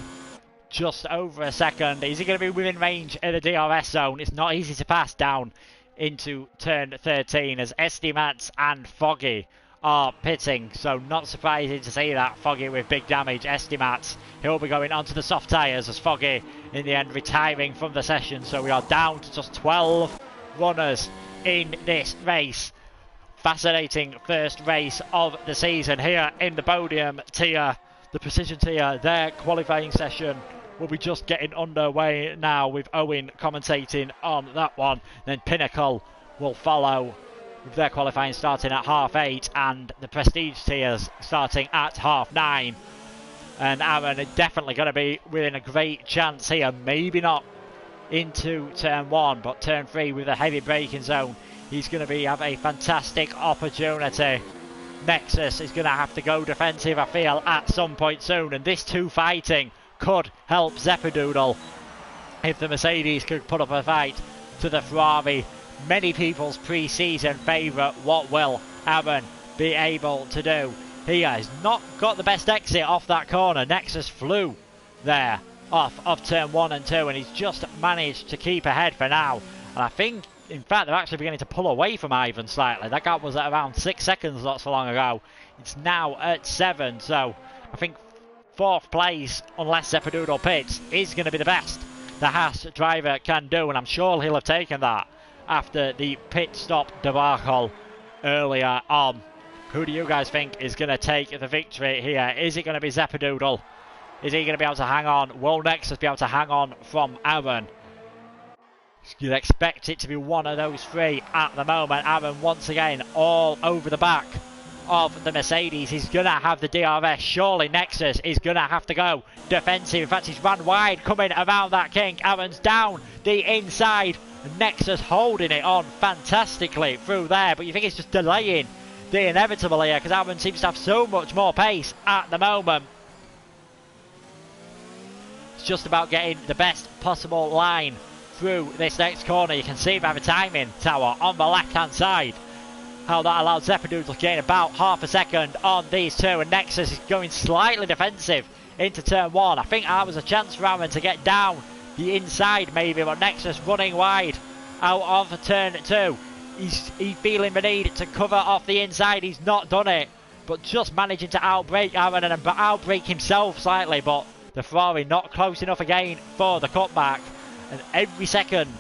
just over a second. Is he going to be within range in the DRS zone? It's not easy to pass down into turn 13 as Estimats and Foggy are pitting, so not surprising to see that. Foggy with big damage. Estimats, he'll be going onto the soft tyres as Foggy in the end retiring from the session, so we are down to just 12 runners in this race. Fascinating first race of the season here in the Podium Tier, the Precision Tier. Their qualifying session will be just getting underway now, with Owen commentating on that one. Then Pinnacle will follow with their qualifying starting at 8:30, and the Prestige Tiers starting at 9:30. And Aaron is definitely going to be within a great chance here. Maybe not into turn 1, but turn 3 with a heavy braking zone, he's going to have a fantastic opportunity. Nexus is going to have to go defensive, I feel, at some point soon, and this 2 fighting could help Zeppedoodle if the Mercedes could put up a fight to the Ferrari. Many people's pre-season favourite. What will Aaron be able to do? He has not got the best exit off that corner. Nexus flew there off of turn 1 and 2, and he's just managed to keep ahead for now. And I think, in fact, they're actually beginning to pull away from Ivan slightly. That gap was at around 6 seconds not so long ago. It's now at 7, so I think 4th place, unless Zeppedoodle pits, is going to be the best the Haas driver can do, and I'm sure he'll have taken that after the pit stop debacle earlier on. Who do you guys think is going to take the victory here? Is it going to be Zeppedoodle? Is he going to be able to hang on? Will Nexus be able to hang on from Aaron? You'd expect it to be one of those 3 at the moment. Aaron once again all over the back of the Mercedes. He's going to have the DRS. Surely Nexus is going to have to go defensive. In fact, he's run wide coming around that kink. Aaron's down the inside. Nexus holding it on fantastically through there, but you think it's just delaying the inevitable here, because Aaron seems to have so much more pace at the moment. It's just about getting the best possible line through this next corner. You can see by the timing tower on the left hand side how that allowed Zeppedoodle to gain about half a second on these 2, and Nexus is going slightly defensive into turn 1. I think that was a chance for Aaron to get down the inside maybe, but Nexus running wide out of turn 2. He's feeling the need to cover off the inside. He's not done it, but just managing to outbrake Aaron and outbrake himself slightly, but the Ferrari not close enough again for the cutback. And every second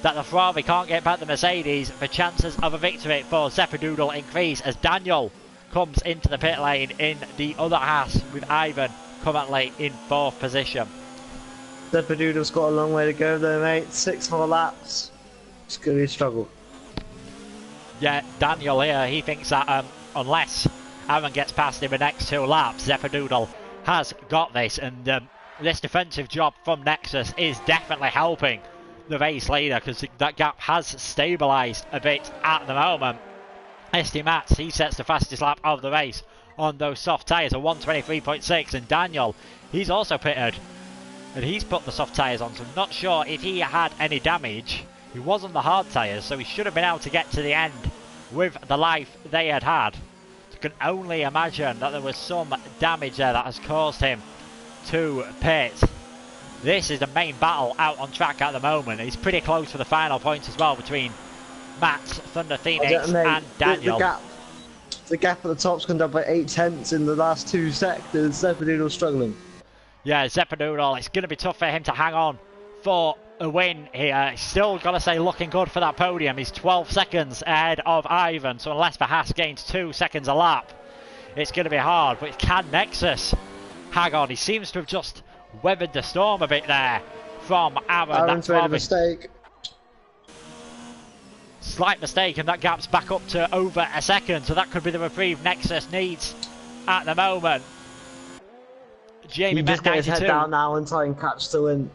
that the Ferrari can't get back the Mercedes, the chances of a victory for Zeppadoodle increase as Daniel comes into the pit lane in the other Haas with Ivan currently in 4th position. Zeppadoodle's got a long way to go though, mate. 6 more laps. It's going to be a struggle. Yeah, Daniel here, he thinks that unless Aaron gets past in the next 2 laps, Zeppadoodle has got this, and this defensive job from Nexus is definitely helping the race leader because that gap has stabilised a bit at the moment. SD Mats, he sets the fastest lap of the race on those soft tyres, a 1:23.6, and Daniel, he's also pitted and he's put the soft tyres on, so I'm not sure if he had any damage. He was on the hard tyres, so he should have been able to get to the end with the life they had had. So I can only imagine that there was some damage there that has caused him to pit. This is the main battle out on track at the moment. He's pretty close for the final points as well between Matt, Thunder Phoenix and Daniel. The gap at the top's gone down by 8 tenths in the last 2 sectors. Zeppadoodle's struggling. Yeah, Zeppadoodle, it's going to be tough for him to hang on for a win here. He's still got to say looking good for that podium. He's 12 seconds ahead of Ivan, so unless Haas gains 2 seconds a lap, it's going to be hard. But can Nexus hang on? He seems to have just weathered the storm a bit there from Aaron. Aaron's made a mistake. Slight mistake, and that gap's back up to over a second, so that could be the reprieve Nexus needs at the moment. Jamie just get his head down now and try and catch the win.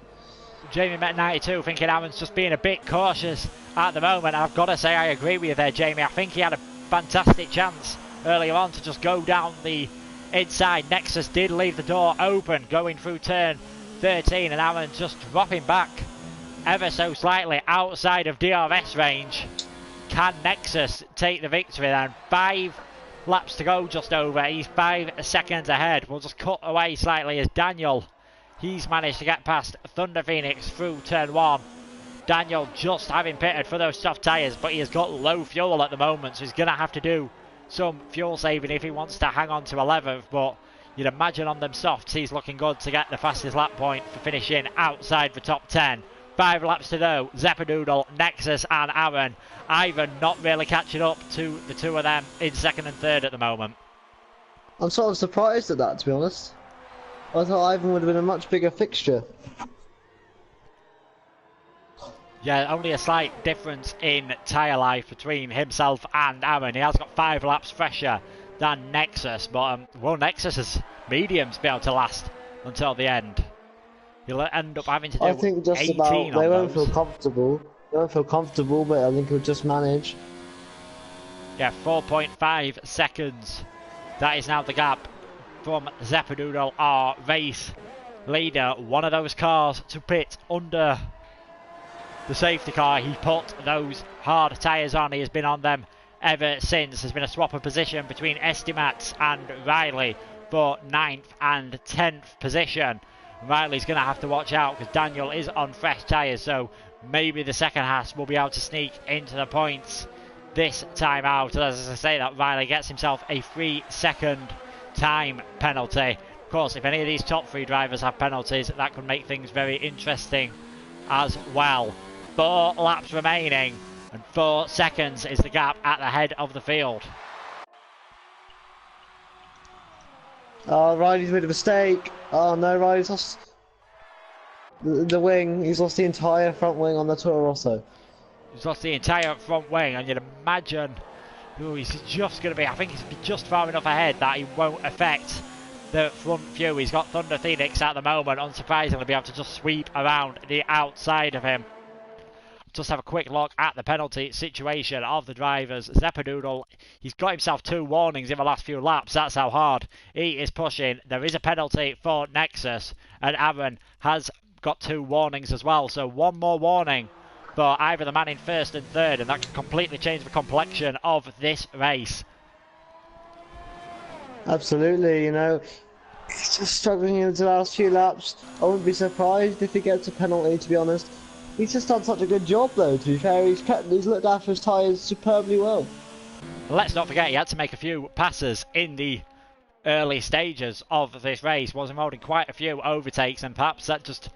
Jamie met 92, thinking Aaron's just being a bit cautious at the moment. I've got to say I agree with you there, Jamie. I think he had a fantastic chance earlier on to just go down the inside. Nexus did leave the door open going through turn 13, and Aaron just dropping back ever so slightly outside of DRS range. Can Nexus take the victory then? 5 laps to go just over. He's 5 seconds ahead. We'll just cut away slightly as Daniel, he's managed to get past Thunder Phoenix through turn 1. Daniel just having pitted for those soft tyres, but he has got low fuel at the moment, so he's going to have to do some fuel saving if he wants to hang on to 11th, but you'd imagine on them softs he's looking good to get the fastest lap point for finishing outside the top 10. 5 laps to go. Zeppadoodle, Nexus and Aaron. Ivan not really catching up to the 2 of them in 2nd and 3rd at the moment. I'm sort of surprised at that, to be honest. I thought Ivan would have been a much bigger fixture. Yeah, only a slight difference in tyre life between himself and Aaron. He has got 5 laps fresher than Nexus, but well, Nexus has mediums be able to last until the end. He'll end up having to do 18 I think just about they won't feel comfortable. They won't feel comfortable, but I think he'll just manage. Yeah, 4.5 seconds. That is now the gap from Zeppadoodle, our race leader. One of those cars to pit under the safety car. He put those hard tyres on. He has been on them ever since. There's been a swap of position between Estimats and Riley for 9th and 10th position. Riley's going to have to watch out because Daniel is on fresh tyres, so maybe the second Haas will be able to sneak into the points this time out. As I say that, Riley gets himself a 3-second time penalty. Of course, if any of these top 3 drivers have penalties, that could make things very interesting as well. 4 laps remaining, and 4 seconds is the gap at the head of the field. Oh, Riley's made a mistake. Oh no, Riley's lost the wing. He's lost the entire front wing on the Toro Rosso. He's lost the entire front wing, and you'd imagine he's just going to be, I think he's just far enough ahead that he won't affect the front view. He's got Thunder Phoenix at the moment, unsurprisingly, be able to just sweep around the outside of him. Just have a quick look at the penalty situation of the drivers. Zeppadoodle, he's got himself 2 warnings in the last few laps. That's how hard he is pushing. There is a penalty for Nexus, and Aaron has got 2 warnings as well. So 1 more warning for either the man in 1st and 3rd, and that can completely change the complexion of this race. Absolutely, you know. He's just struggling in the last few laps. I wouldn't be surprised if he gets a penalty, to be honest. He's just done such a good job, though, to be fair. He's looked after his tyres superbly well. Let's not forget he had to make a few passes in the early stages of this race. Was involved in quite a few overtakes, and perhaps that just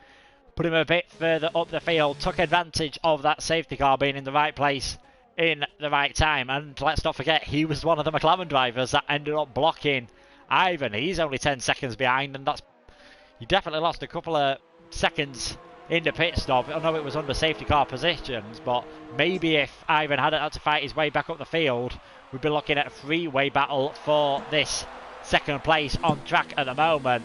put him a bit further up the field. Took advantage of that safety car being in the right place in the right time. And let's not forget he was one of the McLaren drivers that ended up blocking Ivan. He's only 10 seconds behind, and he definitely lost a couple of seconds in the pit stop. I know it was under safety car positions, but maybe if Ivan hadn't had to fight his way back up the field, we'd be looking at a three-way battle for this second place on track at the moment.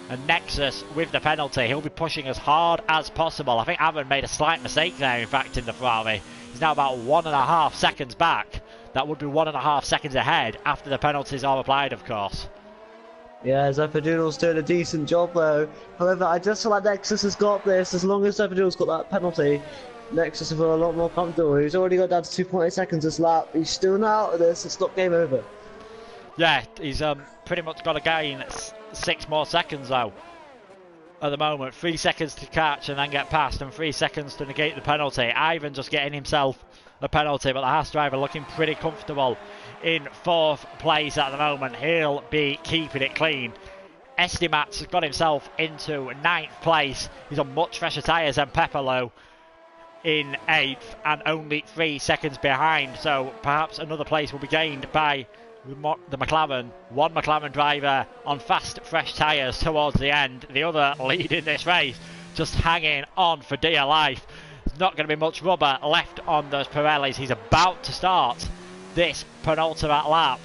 And Nexus with the penalty, he'll be pushing as hard as possible. I think Ivan made a slight mistake there, in fact, in the Ferrari. He's now about 1.5 seconds back. That would be 1.5 seconds ahead after the penalties are applied, of course. Yeah, Zeppadoodle's doing a decent job though. However, I just feel like Nexus has got this. As long as Zeppadoodle's got that penalty, Nexus will feel a lot more comfortable. He's already got down to 2.8 seconds this lap. He's still not out of this. It's not game over. Yeah, he's pretty much got to gain 6 more seconds though. At the moment, 3 seconds to catch and then get past, and 3 seconds to negate the penalty. Ivan just getting himself a penalty, but the Haas driver looking pretty comfortable in 4th place at the moment. He'll be keeping it clean. Estimat's has got himself into 9th place. He's on much fresher tyres than Pepperlo in 8th and only 3 seconds behind, so perhaps another place will be gained by the McLaren. One McLaren driver on fast fresh tyres towards the end, the other leading this race, just hanging on for dear life. There's not going to be much rubber left on those Pirellis. He's about to start this penultimate lap.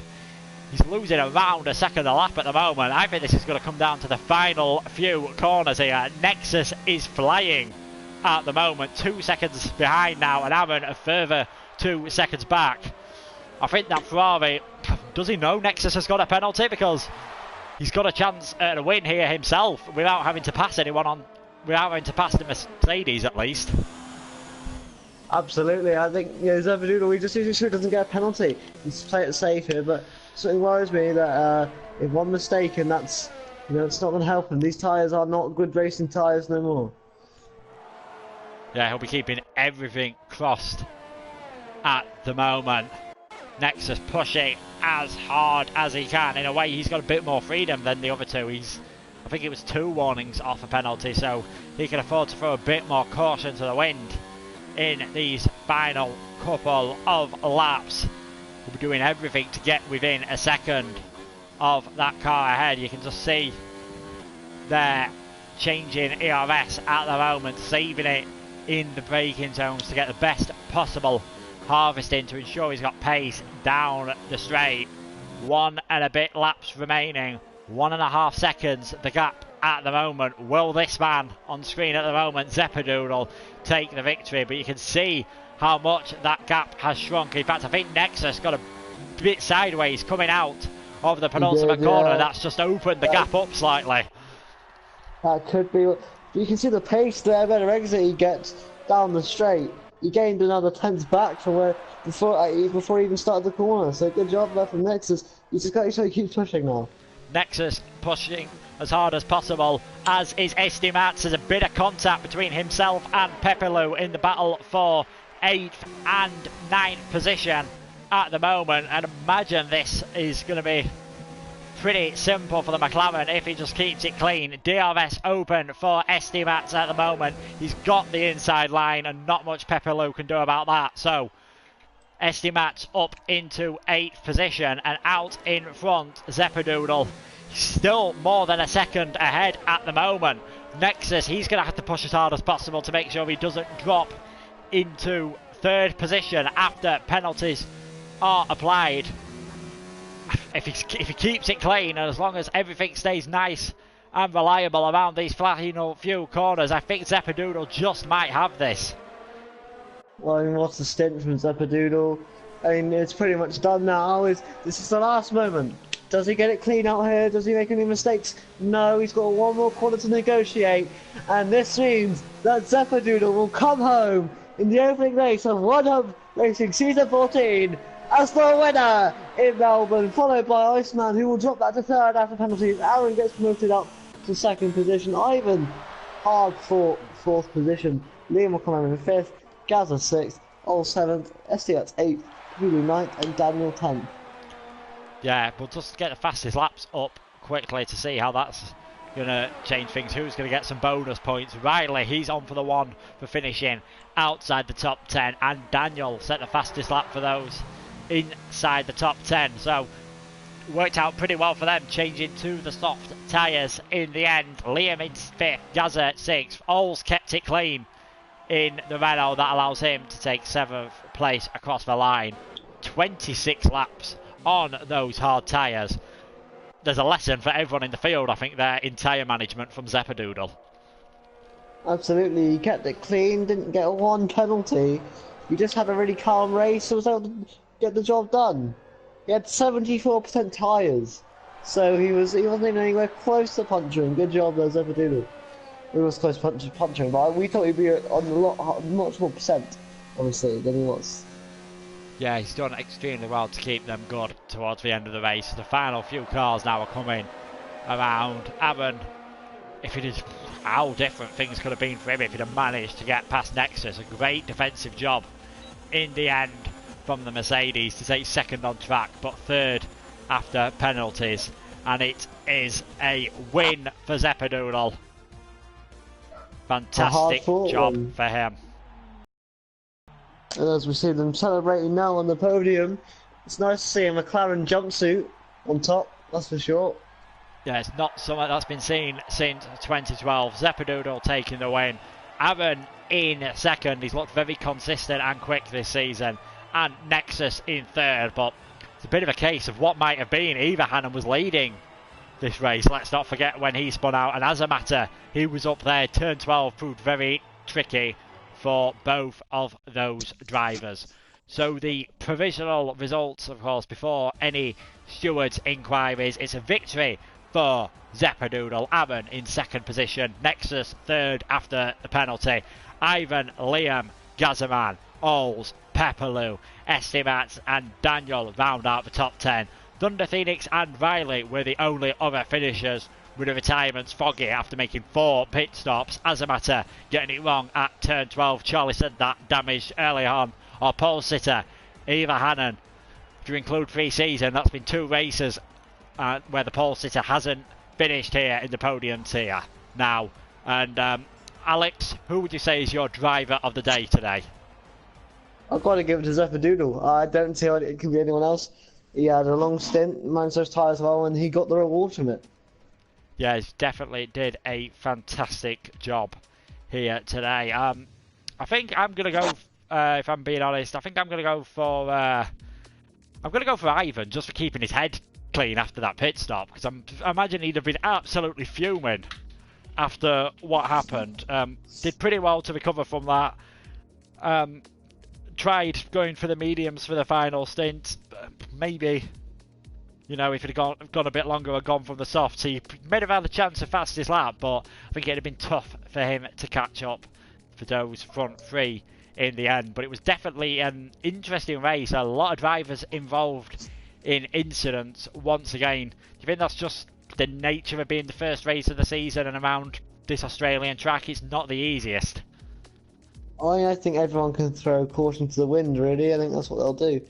He's losing around a second a lap at the moment. I think this is going to come down to the final few corners here. Nexus is flying at the moment, 2 seconds behind now, and Aaron a further 2 seconds back. I think that Ferrari, does he know Nexus has got a penalty? Because he's got a chance at a win here himself without having to pass anyone without having to pass the Mercedes at least. Absolutely, I think Zeppadoodle, he just sure doesn't get a penalty. He's playing it safe here, but something worries me that if one mistake and that's, it's not going to help him. These tyres are not good racing tyres no more. Yeah, he'll be keeping everything crossed at the moment. Nexus pushing as hard as he can. In a way, he's got a bit more freedom than the other two. I think it was 2 warnings off a penalty, so he can afford to throw a bit more caution to the wind in these final couple of laps. We'll be doing everything to get within a second of that car ahead. You can just see they're changing ERS at the moment, saving it in the braking zones to get the best possible harvesting to ensure he's got pace down the straight. 1 and a bit laps remaining, 1.5 seconds the gap at the moment. Will this man on screen at the moment, Zeppadoodle, take the victory? But you can see how much that gap has shrunk. In fact, I think Nexus got a bit sideways coming out of the penultimate corner. That's just opened the gap up slightly. That could be. You can see the pace there, better exit he gets down the straight. He gained another 10th back from where before he even started the corner. So good job there from Nexus. You just got to show he keeps pushing now. Nexus pushing as hard as possible, as is Estimats. There's a bit of contact between himself and Pepelu in the battle for 8th and 9th position at the moment, and imagine this is going to be pretty simple for the McLaren if he just keeps it clean. DRS open for Estimats at the moment. He's got the inside line and not much Pepelu can do about that. So Estimats up into 8th position, and out in front Zeppadoodle. Still more than a second ahead at the moment. Nexus, he's going to have to push as hard as possible to make sure he doesn't drop into 3rd position after penalties are applied. If he keeps it clean, and as long as everything stays nice and reliable around these final few corners, I think Zeppadoodle just might have this. Well, I mean, what's the stint from Zeppadoodle? I mean, it's pretty much done now. This is the last moment. Does he get it clean out here? Does he make any mistakes? No, he's got 1 more corner to negotiate, and this means that Zeppadoodle will come home in the opening race of One Hub Racing Season 14 as the winner in Melbourne, followed by Iceman, who will drop that to third after penalties. Aaron gets promoted up to second position. Ivan, hard fought fourth position. Liam will come in fifth. Gaza sixth. Ol seventh. STX eighth. Hulu ninth, and Daniel 10th. Yeah, but just get the fastest laps up quickly to see how that's going to change things. Who's going to get some bonus points? Riley, he's on for the one for finishing outside the top 10, and Daniel set the fastest lap for those inside the top 10. So worked out pretty well for them, changing to the soft tyres in the end. Liam in 5th, Gaza 6th. Ols kept it clean in the Renault. That allows him to take 7th place across the line. 26 laps on those hard tyres. There's a lesson for everyone in the field, I think, there in tyre management from Zeppadoodle. Absolutely, he kept it clean, didn't get one penalty. He just had a really calm race, so was able to get the job done. He had 74% tyres, so he wasn't even anywhere close to puncturing. Good job there, Zeppadoodle. He was close to puncturing, but we thought he'd be on much more percent, obviously, than he was. Yeah, he's done extremely well to keep them good towards the end of the race. The final few cars now are coming around. Aaron, if it is how different things could have been for him if he'd have managed to get past Nexus. A great defensive job in the end from the Mercedes to take second on track, but third after penalties. And it is a win for Zeppadoodle. Fantastic job for him. And as we see them celebrating now on the podium, it's nice to see a McLaren jumpsuit on top, that's for sure. Yeah, it's not something that's been seen since 2012. Zeppadoodle taking the win. Aaron in second. He's looked very consistent and quick this season. And Nexus in third. But it's a bit of a case of what might have been. Eva Hannon was leading this race. Let's not forget when he spun out. And as a matter, he was up there. Turn 12 proved very tricky for both of those drivers. So the provisional results, of course, before any stewards' inquiries, it's a victory for Zeppadoodle. Aaron in second position, Nexus third after the penalty, Ivan, Liam, Gazaman, Ols, Pepperloo, Estimats and Daniel round out the top 10. Thunder Phoenix and Riley were the only other finishers, with the retirements Foggy after making 4 pit stops. As a matter, getting it wrong at turn 12. Charlie said that damaged early on. Or pole sitter, Eva Hannon. If you include pre-season, that's been 2 races where the pole sitter hasn't finished here in the podium tier now. And Alex, who would you say is your driver of the day today? I've got to give it to Zeppadoodle. I don't see how it could be anyone else. He had a long stint, managed those tyres well, and he got the reward from it. Yeah, he definitely did a fantastic job here today. I think I'm gonna go. If I'm being honest, I think I'm gonna go for. I'm gonna go for Ivan just for keeping his head clean after that pit stop, because I imagine he'd have been absolutely fuming after what happened. Did pretty well to recover from that. Tried going for the mediums for the final stint. Maybe, you know, if it had gone a bit longer or gone from the softs, he may have had a chance of fastest lap, but I think it would have been tough for him to catch up for those front 3 in the end. But it was definitely an interesting race. A lot of drivers involved in incidents once again. Do you think that's just the nature of being the first race of the season and around this Australian track? It's not the easiest. I think everyone can throw caution to the wind, really. I think that's what they'll do.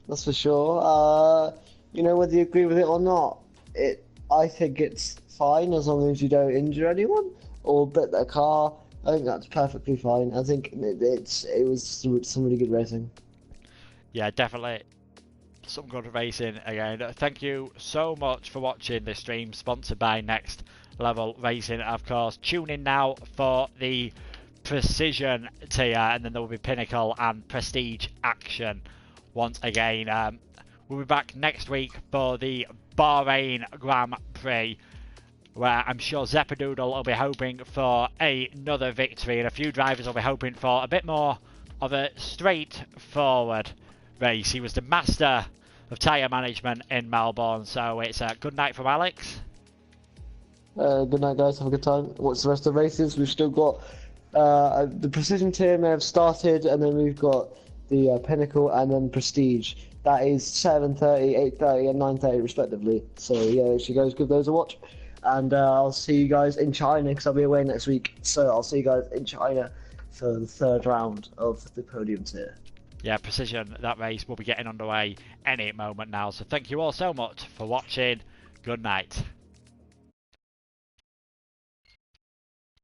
That's for sure. You know, whether you agree with it or not, I think it's fine as long as you don't injure anyone or bet their car. I think that's perfectly fine. I think it was some really good racing. Yeah, definitely some good racing again. Thank you so much for watching this stream, sponsored by Next Level Racing, of course. Tune in now for the Precision tier, and then there will be Pinnacle and Prestige action once again. We'll be back next week for the Bahrain Grand Prix, where I'm sure Zeppadoodle will be hoping for another victory, and a few drivers will be hoping for a bit more of a straightforward race. He was the master of tyre management in Melbourne, so it's a good night from Alex. Good night, guys. Have a good time. Watch the rest of the races. We've still got the Precision tier may have started, and then we've got the Pinnacle and then Prestige. That is 7:30, 8:30, and 9:30 respectively. So yeah, you guys give those a watch. And I'll see you guys in China because I'll be away next week. So I'll see you guys in China for the third round of the Podium Tier. Yeah, Precision, that race will be getting underway any moment now. So thank you all so much for watching. Good night.